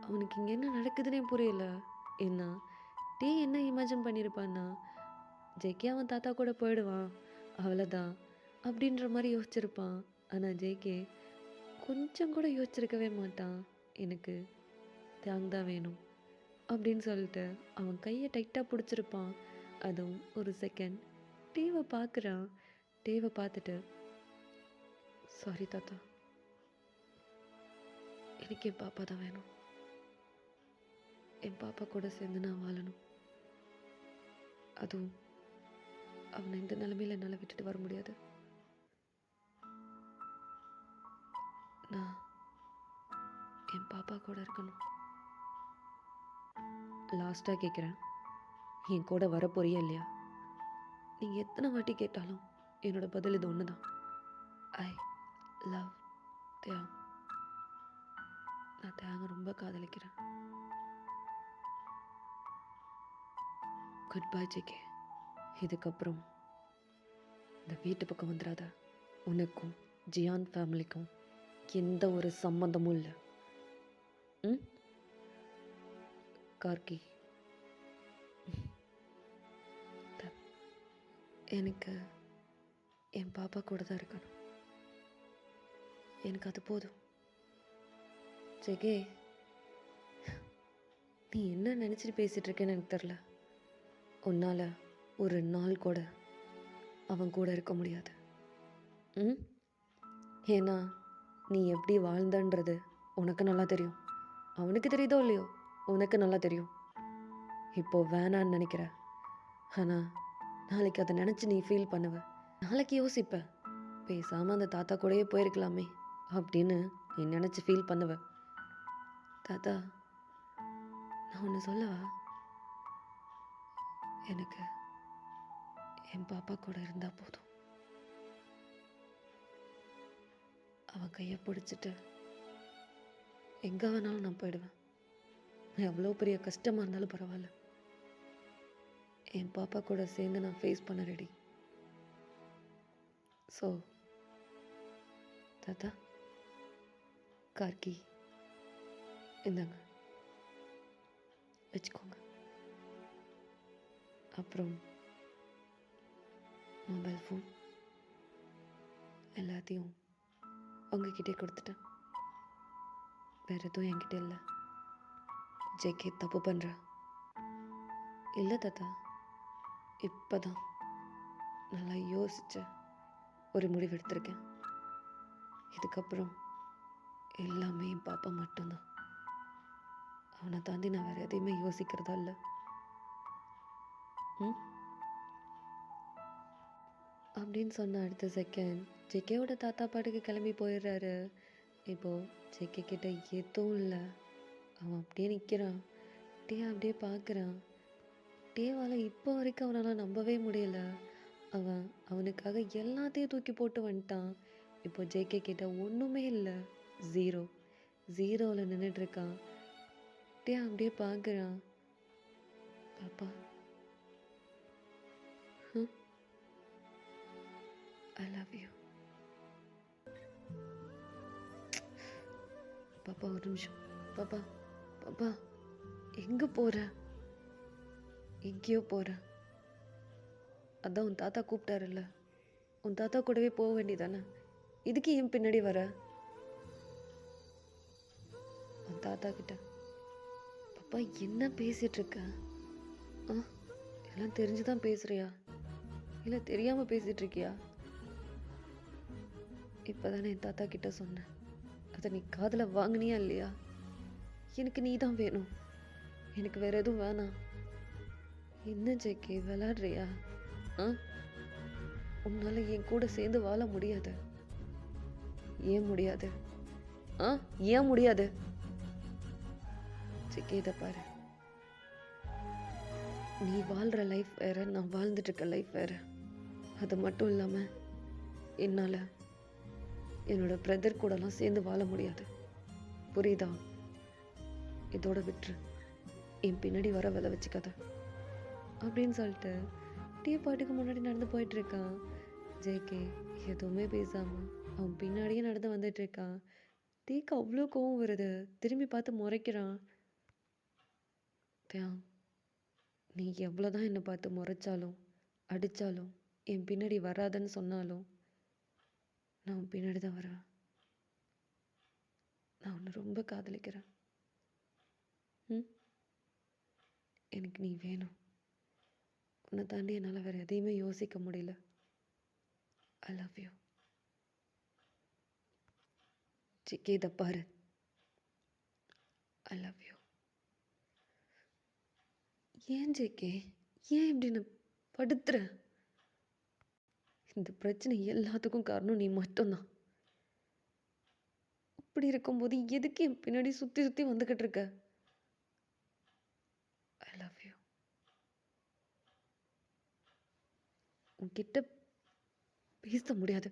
அவனுக்கு இங்கே என்ன நடக்குதுன்னே புரியல. ஏன்னா டே என்ன இமேஜின் பண்ணியிருப்பான்னா ஜேகே அவன் தாத்தா கூட போயிடுவான் அவ்வளோதான் அப்படின்ற மாதிரி யோசிச்சிருப்பான். ஆனால் ஜேகே கொஞ்சம் கூட யோசிச்சிருக்கவே மாட்டான். எனக்கு தியாங் தான் வேணும் அப்படின்னு சொல்லிட்டு அவன் கையை டைட்டாக பிடிச்சிருப்பான். அதுவும் ஒரு செகண்ட் டேவை பார்க்குறான். டேவை பார்த்துட்டு சாரி தாத்தா, எனக்கு என் பாப்பா தான் வேணும். என் பாப்பா கூட சேர்ந்து நான் வாழணும். அதுவும் அவனை இந்த நிலைமையில் என்னால் விட்டுட்டு வர முடியாது. நான் என் பாப்பா கூட இருக்கணும். லாஸ்ட்டாக கேட்குறேன், என் கூட வரப்போறியா இல்லையா? நீங்கள் எத்தனை வாட்டி கேட்டாலும் என்னோட பதில் இது ஒன்று தான். ஐ லவ் தியாங். நான் தியாங்க ரொம்ப காதலிக்கிறேன். Good bye JK. இதுக்கப்புறம் இந்த வீட்டு பக்கம் வந்துடாத. உனக்கும் ஜியான் ஃபேமிலிக்கும் எந்த ஒரு சம்மந்தமும் இல்லை. ம்? கார்கி, எனக்கு என் பாப்பா கூட தான் இருக்கணும். எனக்கு அது போதும். ஜெகே, நீ என்ன நினச்சிட்டு பேசிகிட்டு இருக்கேன்னு எனக்கு தெரில. உன்னால் ஒரு நாள் கூட அவன் கூட இருக்க முடியாது. ம்? ஏன்னா நீ எப்படி வாழ்ந்தன்றது உனக்கு நல்லா தெரியும். அவனுக்கு தெரியுதோ இல்லையோ, உனக்கு நல்லா தெரியும். இப்போ வேணான்னு நினைக்கிற, ஆனால் நாளைக்கு அதை நினச்சி நீ ஃபீல் பண்ணுவ. நாளைக்கு யோசிப்ப, பேசாமல் அந்த தாத்தா கூடயே போயிருக்கலாமே அப்படின்னு நீ நினச்சி ஃபீல் பண்ணுவ. தாத்தா, நான் ஒன்று சொல்லவா? எனக்கு என் பாப்பா கூட இருந்தால் போதும். அவன் கையை பிடிச்சிட்டு எங்கே வேணாலும் நான் போயிடுவேன். எவ்வளோ பெரிய கஷ்டமாக இருந்தாலும் பரவாயில்ல. என் பாப்பா கூட சேர்ந்து நான் ஃபேஸ் பண்ண ரெடி. ஸோ தாத்தா, கார்கி, இந்தாங்க வச்சுக்கோங்க. அப்புறம் மொபைல் ஃபோன் எல்லாத்தையும் உங்ககிட்டே கொடுத்துட்டேன். வேற எதுவும் என்கிட்ட இல்லை. ஜேகே தப்பு பண்ணுற இல்லை தாத்தா. இப்போதான் நல்லா யோசிச்சு ஒரு முடிவு எடுத்திருக்கேன். இதுக்கப்புறம் எல்லாமே என் பாப்பா மட்டும்தான். அவனை தாண்டி நான் வேற எதையுமே யோசிக்கிறதா இல்லை. ம் அப்படின்னு சொன்ன அடுத்த செகண்ட் ஜேகேவோட தாத்தா பாட்டுக்கு கிளம்பி போயிடுறாரு. இப்போது ஜேகே கிட்ட எதுவும் இல்லை. அவன் அப்படியே நிற்கிறான். அப்படியே பார்க்குறான். டேவால் இப்போ வரைக்கும் அவனால் நம்பவே முடியல. அவன் அவனுக்காக எல்லாத்தையும் தூக்கி போட்டு வந்துட்டான். இப்போ ஜேகே கிட்ட ஒன்றுமே இல்லை. ஜீரோவில் நின்றுட்டுருக்கான். அப்படியே பார்க்குறான். பாப்பா ஐ லவ் யூ. பாப்பா ஒரு நிமிஷம். பாப்பா பாப்பா எங்கே போகிற? எங்கேயோ போகிற. அதான் உன் தாத்தா கூப்பிட்டாருல்ல, உன் தாத்தா கூடவே போக வேண்டியதானே. இதுக்கு என் பின்னாடி வர? உன் தாத்தா கிட்ட பாப்பா என்ன பேசிட்டு இருக்க? எல்லாம் தெரிஞ்சுதான் பேசுறியா இல்லை தெரியாமல் பேசிட்டு இருக்கியா? இப்போதானே என் தாத்தா கிட்ட சொன்னேன். அதை நீ காதில் வாங்கினியா இல்லையா? எனக்கு நீ தான் வேணும். எனக்கு வேற எதுவும் வேணாம். என்ன ஜேகே விளையாடுறியா? உன்னால என் கூட சேர்ந்து வாழ முடியாது. ஏன் முடியாது? ஏன் முடியாது? ஜேகே இதை பாரு. நீ வாழ்கிற லைஃப் வேற, நான் வாழ்ந்துட்டு இருக்க லைஃப் வேற. அது மட்டும் இல்லாமல் என்னால் என்னோட பிரதர் கூடலாம் சேர்ந்து வாழ முடியாது. புரியுதா? இதோட விட்டுரு. என் பின்னாடி வர வேலை வச்சுக்காத அப்படின்னு சொல்லிட்டு பாட்டுக்கு முன்னாடி நடந்து போயிட்டு இருக்கான். ஜேகே எதுவுமே பேசாம அவன் பின்னாடியே நடந்து வந்துட்டு இருக்கான். டீக்கு அவ்வளோ கோவம் வருது. திரும்பி பார்த்து முறைக்கிறான். நீ எவ்வளோதான் என்னை பார்த்து முறைச்சாலும் அடித்தாலும் என் பின்னாடி வராதன்னு சொன்னாலும் நான் உன் பின்னாடி தான் வரேன். நான் உன்னை ரொம்ப காதலிக்கிறேன். எனக்கு நீ வேணும். உன்னை தாண்டி என்னால் வேறு எதையுமே யோசிக்க முடியல. I love you. ஜேகே இதை பாரு. I love you. ஏன் ஜேகே, ஏன் இப்படின்னு படுத்துற? இந்த பிரச்சனை எல்லாத்துக்கும் காரணம் நீ மட்டும்தான். அப்படி இருக்கும்போது எதுக்கு என் பின்னாடி சுற்றி சுற்றி வந்துக்கிட்டு இருக்க? I love you. உன்கிட்ட பேச முடியாது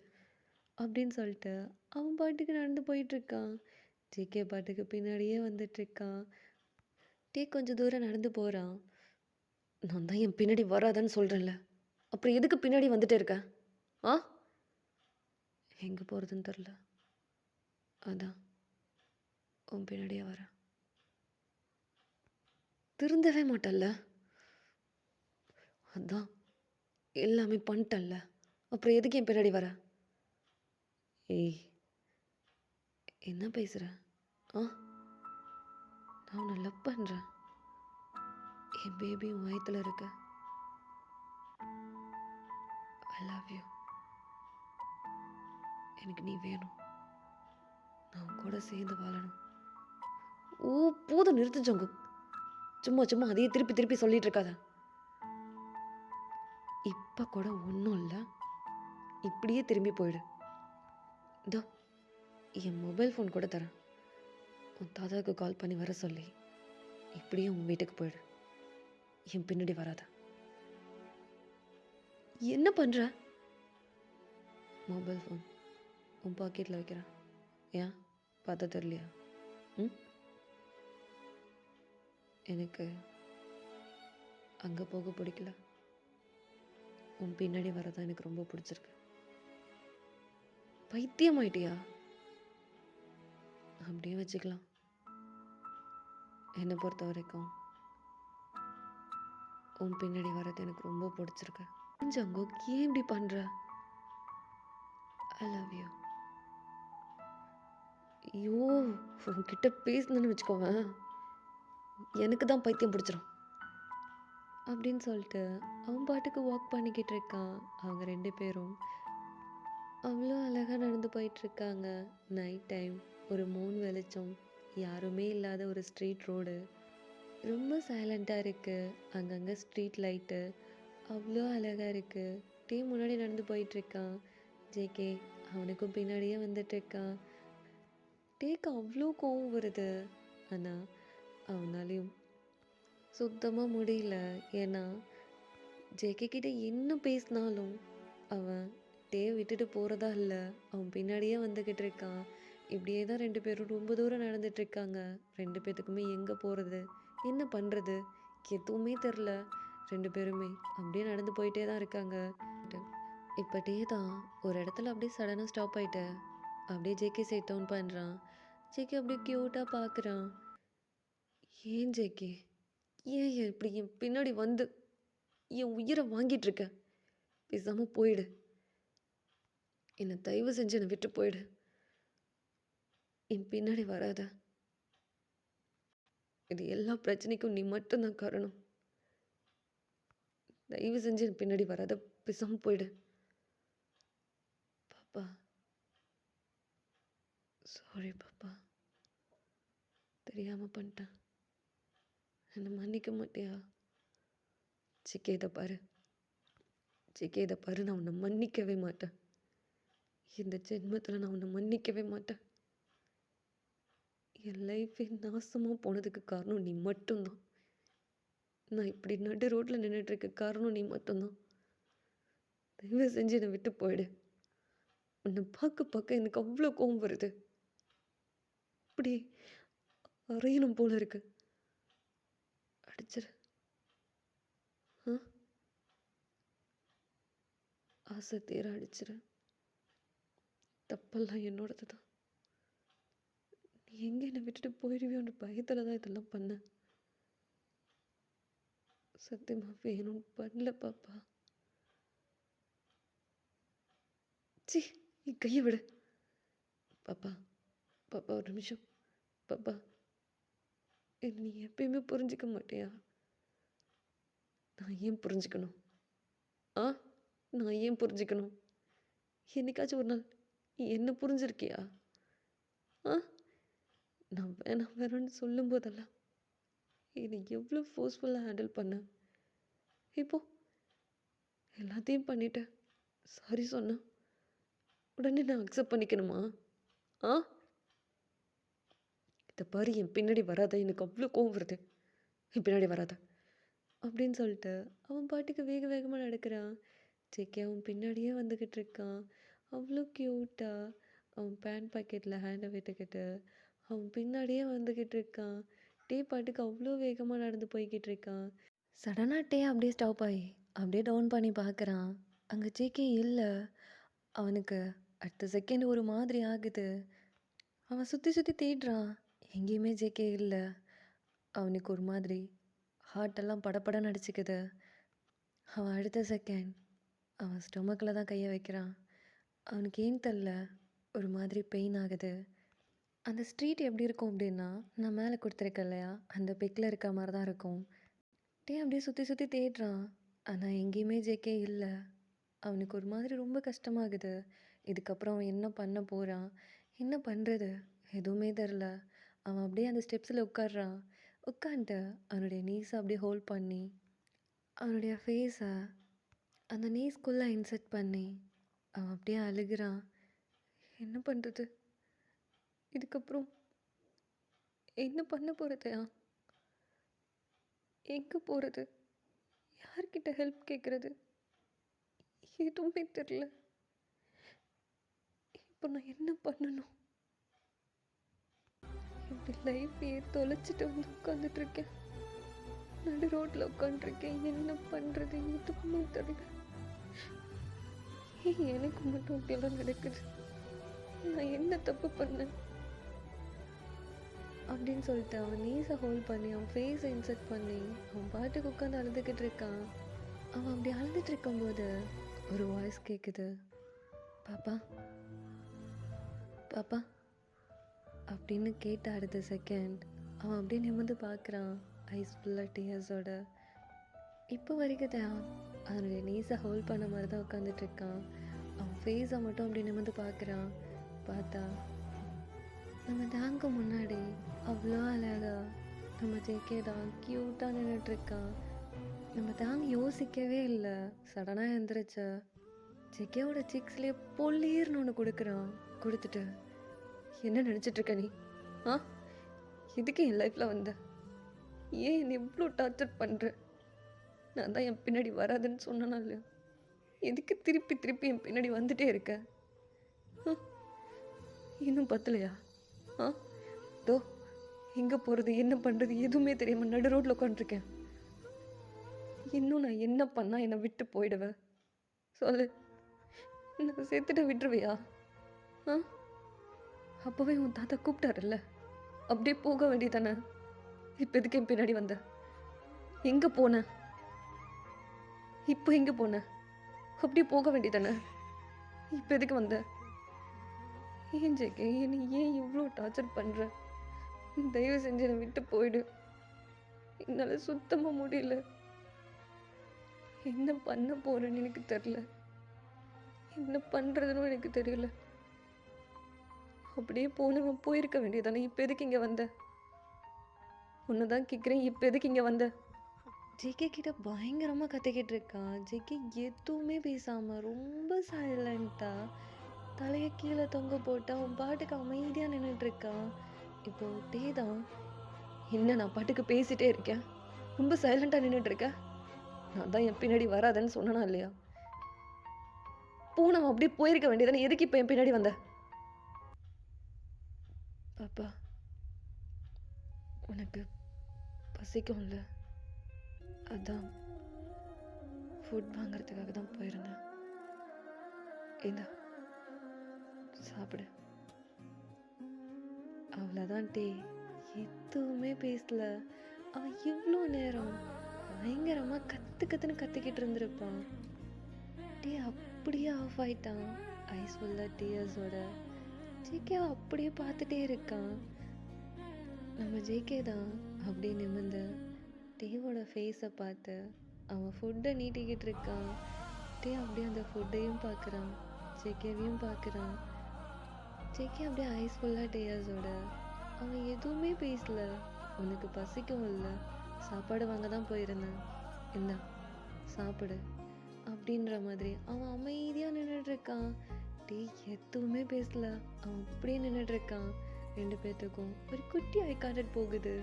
அப்படின்னு சொல்லிட்டு அவன் பாட்டுக்கு நடந்து போயிட்டுருக்கான். ஜேகே பாட்டுக்கு பின்னாடியே வந்துட்டுருக்கான். கொஞ்சம் தூரம் நடந்து போகிறான். நான் தான் என் பின்னாடி வராதான்னு சொல்கிறேன்ல, அப்புறம் எதுக்கு பின்னாடி வந்துட்டே இருக்க? எங்கே போகிறதுன்னு தெரில. அதான் உன் பின்னாடியே வரேன். திருந்தவே மாட்டல்ல. அதான் எல்லாமே பண்ணிட்டல்ல, அப்புறம் எதுக்கு என் பின்னாடி வர? ஏய் என்ன பேசுகிற? நான் உன்னை லவ் பண்ணுறேன். என் பேபி உன் வயிற்றுல இருக்க. I love you. எனக்கு நீ வேணும். நான் உன் கூட சேர்ந்து வாழணும். போதும் நிறுத்து ஜங்கு. சும்மா அதையே திருப்பி திருப்பி சொல்லிட்டு இருக்காத. இப்போ கூட ஒன்றும் இல்லை, இப்படியே திரும்பி போயிடு. இதோ என் மொபைல் ஃபோன் கூட தரேன். உன் தாத்தாவுக்கு கால் பண்ணி வர சொல்லி இப்படியே உன் வீட்டுக்கு போயிடு. என் பின்னாடி வராத. என்ன பண்ணுற? மொபைல் ஃபோன் உன் பாக்கெட்டில் வைக்கிறேன். ஏன் பார்த்தா தெரியலையா? எனக்கு அங்கே போக பிடிக்கல. உன் பின்னாடி வரதான் எனக்கு ரொம்ப பிடிச்சிருக்கு. பைத்தியம் ஆயிட்டியா? அப்படியே வச்சுக்கலாம். என்னை பொறுத்த வரைக்கும் உன் பின்னாடி வர்றது எனக்கு ரொம்ப பிடிச்சிருக்கு. ஜங்கோ, ஏன் இப்படி பண்ற? I love you. ஐயோ, உன்கிட்ட பேசுனேன்னு வச்சுக்கோவேன், எனக்கு தான் பைத்தியம் பிடிச்சிரும் அப்படின்னு சொல்லிட்டு அவன் பாட்டுக்கு வாக் பண்ணிக்கிட்டு இருக்கான். அவங்க 2 பேரும் அவ்வளோ அழகாக நடந்து போயிட்டுருக்காங்க. நைட் டைம், ஒரு மூன் வெளிச்சம், யாருமே இல்லாத ஒரு ஸ்ட்ரீட் ரோடு, ரொம்ப சைலண்ட்டாக இருக்குது. அங்கங்கே ஸ்ட்ரீட் லைட்டு அவ்வளோ அழகாக இருக்குது. டீ முன்னாடி நடந்து போயிட்டுருக்கான். ஜேகே அவனுக்கும் பின்னாடியே வந்துட்டுருக்கான். டேக்கு அவ்வளோ கோவம் வருது. ஆனால் அவனாலையும் சுத்தமாக முடியல. ஏன்னா ஜேகே கிட்ட என்ன பேசினாலும் அவன் டே விட்டுட்டு போகிறதா இல்லை, அவன் பின்னாடியே வந்துக்கிட்டு இருக்கான். இப்படியே தான் 2 பேரும் ரொம்ப தூரம் நடந்துட்டுருக்காங்க. 2 பேர்த்துக்குமே எங்கே போகிறது, என்ன பண்ணுறது எதுவுமே தெரில. 2 பேருமே அப்படியே நடந்து போயிட்டே தான் இருக்காங்க. இப்போ டே தான் ஒரு இடத்துல அப்படியே சடனாக ஸ்டாப் ஆகிட்டு அப்படியே ஜேகே சைட் டவுன் பண்ணுறான். ஜேகே அப்படியே க்யூட்டாக பார்க்குறான். ஏன் ஜேகே, ஏன் இப்படி என் பின்னாடி வந்து என் உயிரை வாங்கிட்டு இருக்க? பேசாமல் போயிடு, என்னை தயவு செஞ்சு என்னை விட்டு போயிடு, என் பின்னாடி வராத. இது எல்லா பிரச்சனைக்கும் நீ மட்டும்தான் காரணம். தயவு செஞ்சு என் பின்னாடி வராத, பேசாமல் போயிடு. பாப்பா, சாரி பாப்பா, தெரியாமல் பண்ணிட்டேன், என்னை மன்னிக்க மாட்டியா? சிக்கே இதை பாரு, சிக்கே இதை பாரு, நான் உன்னை மன்னிக்கவே மாட்டேன். இந்த ஜென்மத்தில் நான் உன்னை மன்னிக்கவே மாட்டேன். என் லைஃபே நாசமாக போனதுக்கு காரணம் நீ மட்டும்தான். நான் இப்படி நடு ரோட்டில் நின்றுட்டுருக்க காரணம் நீ மட்டும்தான். தயவு செஞ்சு என்னை விட்டு போயிடு. உன்னை பார்க்க பார்க்க எனக்கு அவ்வளோ கோவம் வருது. இப்படி அறையணும் போல இருக்கு. அடிச்சிரு. ஆசை தீர அடிச்சிரு. தப்பெல்லாம் என்னோடது தான். நீ எங்கே என்னை விட்டுட்டு போயிடுவியோன்ற பயத்தில் தான் இதெல்லாம் பண்ண. சத்தியமாக வேணும்னு பண்ணல பாப்பா. சி, நீ கையை விடு. பாப்பா, பாப்பா ஒரு நிமிஷம். பாப்பா, என்ன நீ எப்பயுமே புரிஞ்சிக்க மாட்டியா? நான் ஏன் புரிஞ்சுக்கணும்? நான் ஏன் புரிஞ்சுக்கணும்? என்னைக்காச்சும் ஒரு நாள் நீ என்ன புரிஞ்சிருக்கியா? நான் வேணாம் வேணான்னு சொல்லும் போதெல்லாம் என்னை எவ்வளோ ஃபோர்ஸ்ஃபுல்லாக ஹேண்டில் பண்ண. இப்போ எல்லாத்தையும் பண்ணிட்டேன், சாரி சொன்னேன், உடனே நான் அக்செப்ட் பண்ணிக்கணுமா? இதை பாரு, என் பின்னாடி வராத, எனக்கு அவ்வளோ கோவம் வருது, என் பின்னாடி வராத அப்படின்னு சொல்லிட்டு அவன் பாட்டுக்கு வேக வேகமாக நடக்கிறான். ஜேகே அவன் பின்னாடியே வந்துக்கிட்டு இருக்கான். அவ்வளோ க்யூட்டாக அவன் பேண்ட் பாக்கெட்டில் ஹேண்டை விட்டுக்கிட்டு அவன் பின்னாடியே வந்துக்கிட்டு இருக்கான். டே பாட்டுக்கு அவ்வளோ வேகமாக நடந்து போய்கிட்டு இருக்கான். சடனாக டே அப்படியே ஸ்டாப் ஆகி அப்படியே டவுன் பண்ணி பார்க்குறான். அங்கே ஜேகே இல்லை. அவனுக்கு அடுத்த செகண்ட் ஒரு மாதிரி ஆகுது. அவன் சுற்றி சுற்றி தேடுறான், எங்கேயுமே ஜேகே இல்லை. அவனுக்கு ஒரு மாதிரி ஹார்ட்டெல்லாம் படப்படன்னு அடிச்சுக்குது. அவன் அடுத்த செகண்ட் அவன் ஸ்டொமக்கில் தான் கையை வைக்கிறான். அவனுக்கு ஏன் தெரில ஒரு மாதிரி பெயின் ஆகுது. அந்த ஸ்ட்ரீட் எப்படி இருக்கும் அப்படின்னா, நான் மேலே கொடுத்துருக்கேன் இல்லையா, அந்த பிக்கில் இருக்க மாதிரி தான் இருக்கும். டே அப்படியே சுற்றி சுற்றி தேடுறான், ஆனால் எங்கேயுமே ஜேகே இல்லை. அவனுக்கு ஒரு மாதிரி ரொம்ப கஷ்டமாகுது. இதுக்கப்புறம் அவன் என்ன பண்ண போகிறான், என்ன பண்ணுறது எதுவுமே தெரில. அவன் அப்படியே அந்த ஸ்டெப்ஸில் உட்காடுறான். உட்காந்துட்டு அவனுடைய நீஸை அப்படியே ஹோல்ட் பண்ணி அவனுடைய ஃபேஸை அந்த நீஸ்குள்ளே இன்செர்ட் பண்ணி அவன் அப்படியே அழுகிறான். என்ன பண்ணுறது, இதுக்கப்புறம் என்ன பண்ண போகிறதையா, எங்கே போகிறது, யார்கிட்ட ஹெல்ப் கேட்குறது, எதுவுமே தெரில. இப்போ நான் என்ன பண்ணணும்? இப்படி லைஃப்பையே தொலைச்சிட்டு வந்து உட்காந்துட்ருக்கேன், நடு ரோட்டில் உட்காந்துருக்கேன். என்ன பண்ணுறது எதுவுமே தெரியல. ஏன் எனக்கு மட்டும் அப்படியெல்லாம் நடக்குது? நான் என்ன தப்பு பண்ணேன்? அப்படின்னு சொல்லிட்டு அவன் நீஸை ஹோல்ட் பண்ணி அவன் ஃபேஸை இன்செக்ட் பண்ணி அவன் பாட்டுக்கு உட்காந்து அழுதுகிட்டு இருக்கான். அவன் அப்படி அழுதுட்டு இருக்கும்போது ஒரு வாய்ஸ் கேட்குது, பாப்பா பாப்பா அப்படின்னு கேட்ட அடுத்த செகண்ட் அவன் அப்படியே நிமிர்ந்து பார்க்குறான், ஐஸ் ஃபுல்லாக டியர்ஸோட. இப்போ வரைக்கும் தான் அதனுடைய நீஸை ஹோல்ட் பண்ண மாதிரி தான் உட்காந்துட்டு இருக்கான். அவன் ஃபேஸை மட்டும் அப்படியே நிமிர்ந்து பார்க்குறான். பார்த்தா நம்ம டேங்க்கு முன்னாடி அவ்வளோ அழகா நம்ம ஜேகே தான் க்யூட்டாக நின்றுட்டுருக்கான். நம்ம டேங்க் யோசிக்கவே இல்லை, சடனாக எழுந்திரிச்ச ஜேகேவோட சிக்ஸ்லேயே பொல்லீர்னு ஒன்று கொடுக்குறான். கொடுத்துட்டு, என்ன நினச்சிட்ருக்க நீ? ஆ, எதுக்கு என் லைஃப்பில் வந்த? ஏன் என்னை இவ்வளோ டார்ச்சர் பண்ணுற? நான் தான் என் பின்னாடி வராதுன்னு சொன்னேனா இல்லையா? எதுக்கு திருப்பி திருப்பி என் பின்னாடி வந்துட்டே இருக்க? இன்னும் பத்தலையா? ஆ, தோ எங்கே போகிறது என்ன பண்ணுறது எதுவுமே தெரியாமல் நடு ரோட்டில் உட்காந்துருக்கேன். இன்னும் நான் என்ன பண்ணால் என்னை விட்டு போயிடுவேன்? சொல்லு, நான் சேர்த்துட்டு விட்டுருவியா? ஆ, அப்போவே உன் தாத்தா கூப்பிட்டாருல்ல, அப்படியே போக வேண்டியதானே? இப்போ எதுக்கு என் பின்னாடி வந்த? எங்கே போன? இப்போ எங்கே போன? அப்படியே போக வேண்டியதானே? இப்போ எதுக்கு வந்த? ஏன் ஜேகே, என்னை ஏன் இவ்வளோ டார்ச்சர் பண்ணுற? தயவு செஞ்சு என்னை விட்டு போயிடு. என்னால் சுத்தமாக முடியல. என்ன பண்ண போகிறேன்னு எனக்கு தெரில, என்ன பண்ணுறதுன்னு எனக்கு தெரியல. அப்படியே போனவன் போயிருக்க வேண்டியதானே? இப்போ எதுக்கு இங்கே வந்த? ஒன்று தான் கேட்குறேன், இப்போ எதுக்கு இங்கே வந்த? ஜேகே கிட்ட பயங்கரமாக கத்திக்கிட்டு இருக்கான். ஜேகே எதுவுமே பேசாமல் ரொம்ப சைலண்ட்டாக தலையை கீழே தொங்க போட்டு அவன் பாட்டுக்கு அமைதியாக நின்றுட்டுருக்கான். இப்போ டே தான், என்ன நான் பாட்டுக்கு பேசிகிட்டே இருக்கேன், ரொம்ப சைலண்ட்டாக நின்றுட்டுருக்க? நான் தான் என் பின்னாடி வராதுன்னு சொன்னனா இல்லையா? போனவன் அப்படியே போயிருக்க வேண்டியதானே? எதுக்கு இப்போ என் பின்னாடி வந்த? பாப்பா, உனக்கு பசிக்கும்ல, அதான் ஃபுட் வாங்கிறதுக்காக தான் போயிருந்தேன். இந்தா சாப்பிடு. அவ்வளோதான் டே, எதுவுமே பேசல. அவன் இவ்வளோ நேரம் பயங்கரமாக கற்றுன்னு கத்திக்கிட்டு இருந்திருப்பான். டே அப்படியே ஆஃப் ஆயிட்டான், ஐஸ் ஃபுல்லாக டியர்ஸோட. ஜேகே அப்படியே பார்த்துட்டே இருக்கான். நம்ம ஜேகே தான் அப்படியே நிமிர்ந்து டேவோட ஃபேஸை பார்த்து அவன் ஃபுட்டை நீட்டிக்கிட்டு இருக்கான். டே அப்படியே அந்த ஃபுட்டையும் பார்க்குறான், ஜேகேவையும் பார்க்குறான். ஜேகே அப்படியே ஐஸ் ஃபுல்லாக டேயர்ஸோட. அவன் எதுவுமே பேசல. உனக்கு பசிக்கும் இல்லை, சாப்பாடு வாங்க தான் போயிருந்தேன், என்ன சாப்பிடு அப்படின்ற மாதிரி அவன் அமைதியாக நின்றுட்டுருக்கான். டே எதுவுமே பேசல, அவன் அப்படியே நின்றுட்டுருக்கான். ரெண்டு பேர்த்துக்கும் ஒரு குட்டி ஐ கான்டாக்ட் போகுது.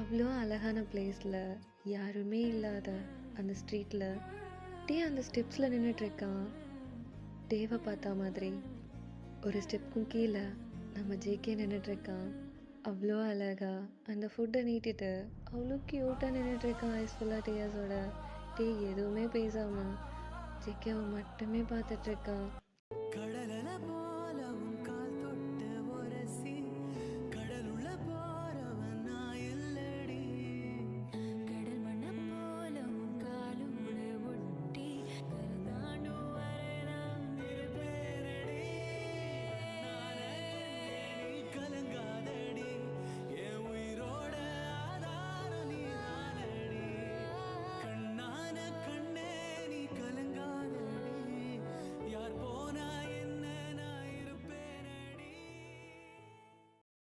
அவ்வளோ அழகான பிளேஸில் யாருமே இல்லாத அந்த ஸ்ட்ரீட்டில் டே அந்த ஸ்டெப்ஸில் நின்றுட்டுருக்கான். டேவை பார்த்தா மாதிரி ஒரு ஸ்டெப்புக்கும் கீழே நம்ம ஜேகே நின்றுட்டுருக்கான். அவ்வளோ அழகா அந்த ஃபுட்டை நீட்டிட்டு அவ்வளோ க்யூட்டாக நின்றுட்டுருக்கான் ஐஸ் ஃபுல்லாக டேயர்ஸோட. டே எதுவுமே பேசாமல் ஜேகேவை மட்டுமே பார்த்துட்ருக்கான்.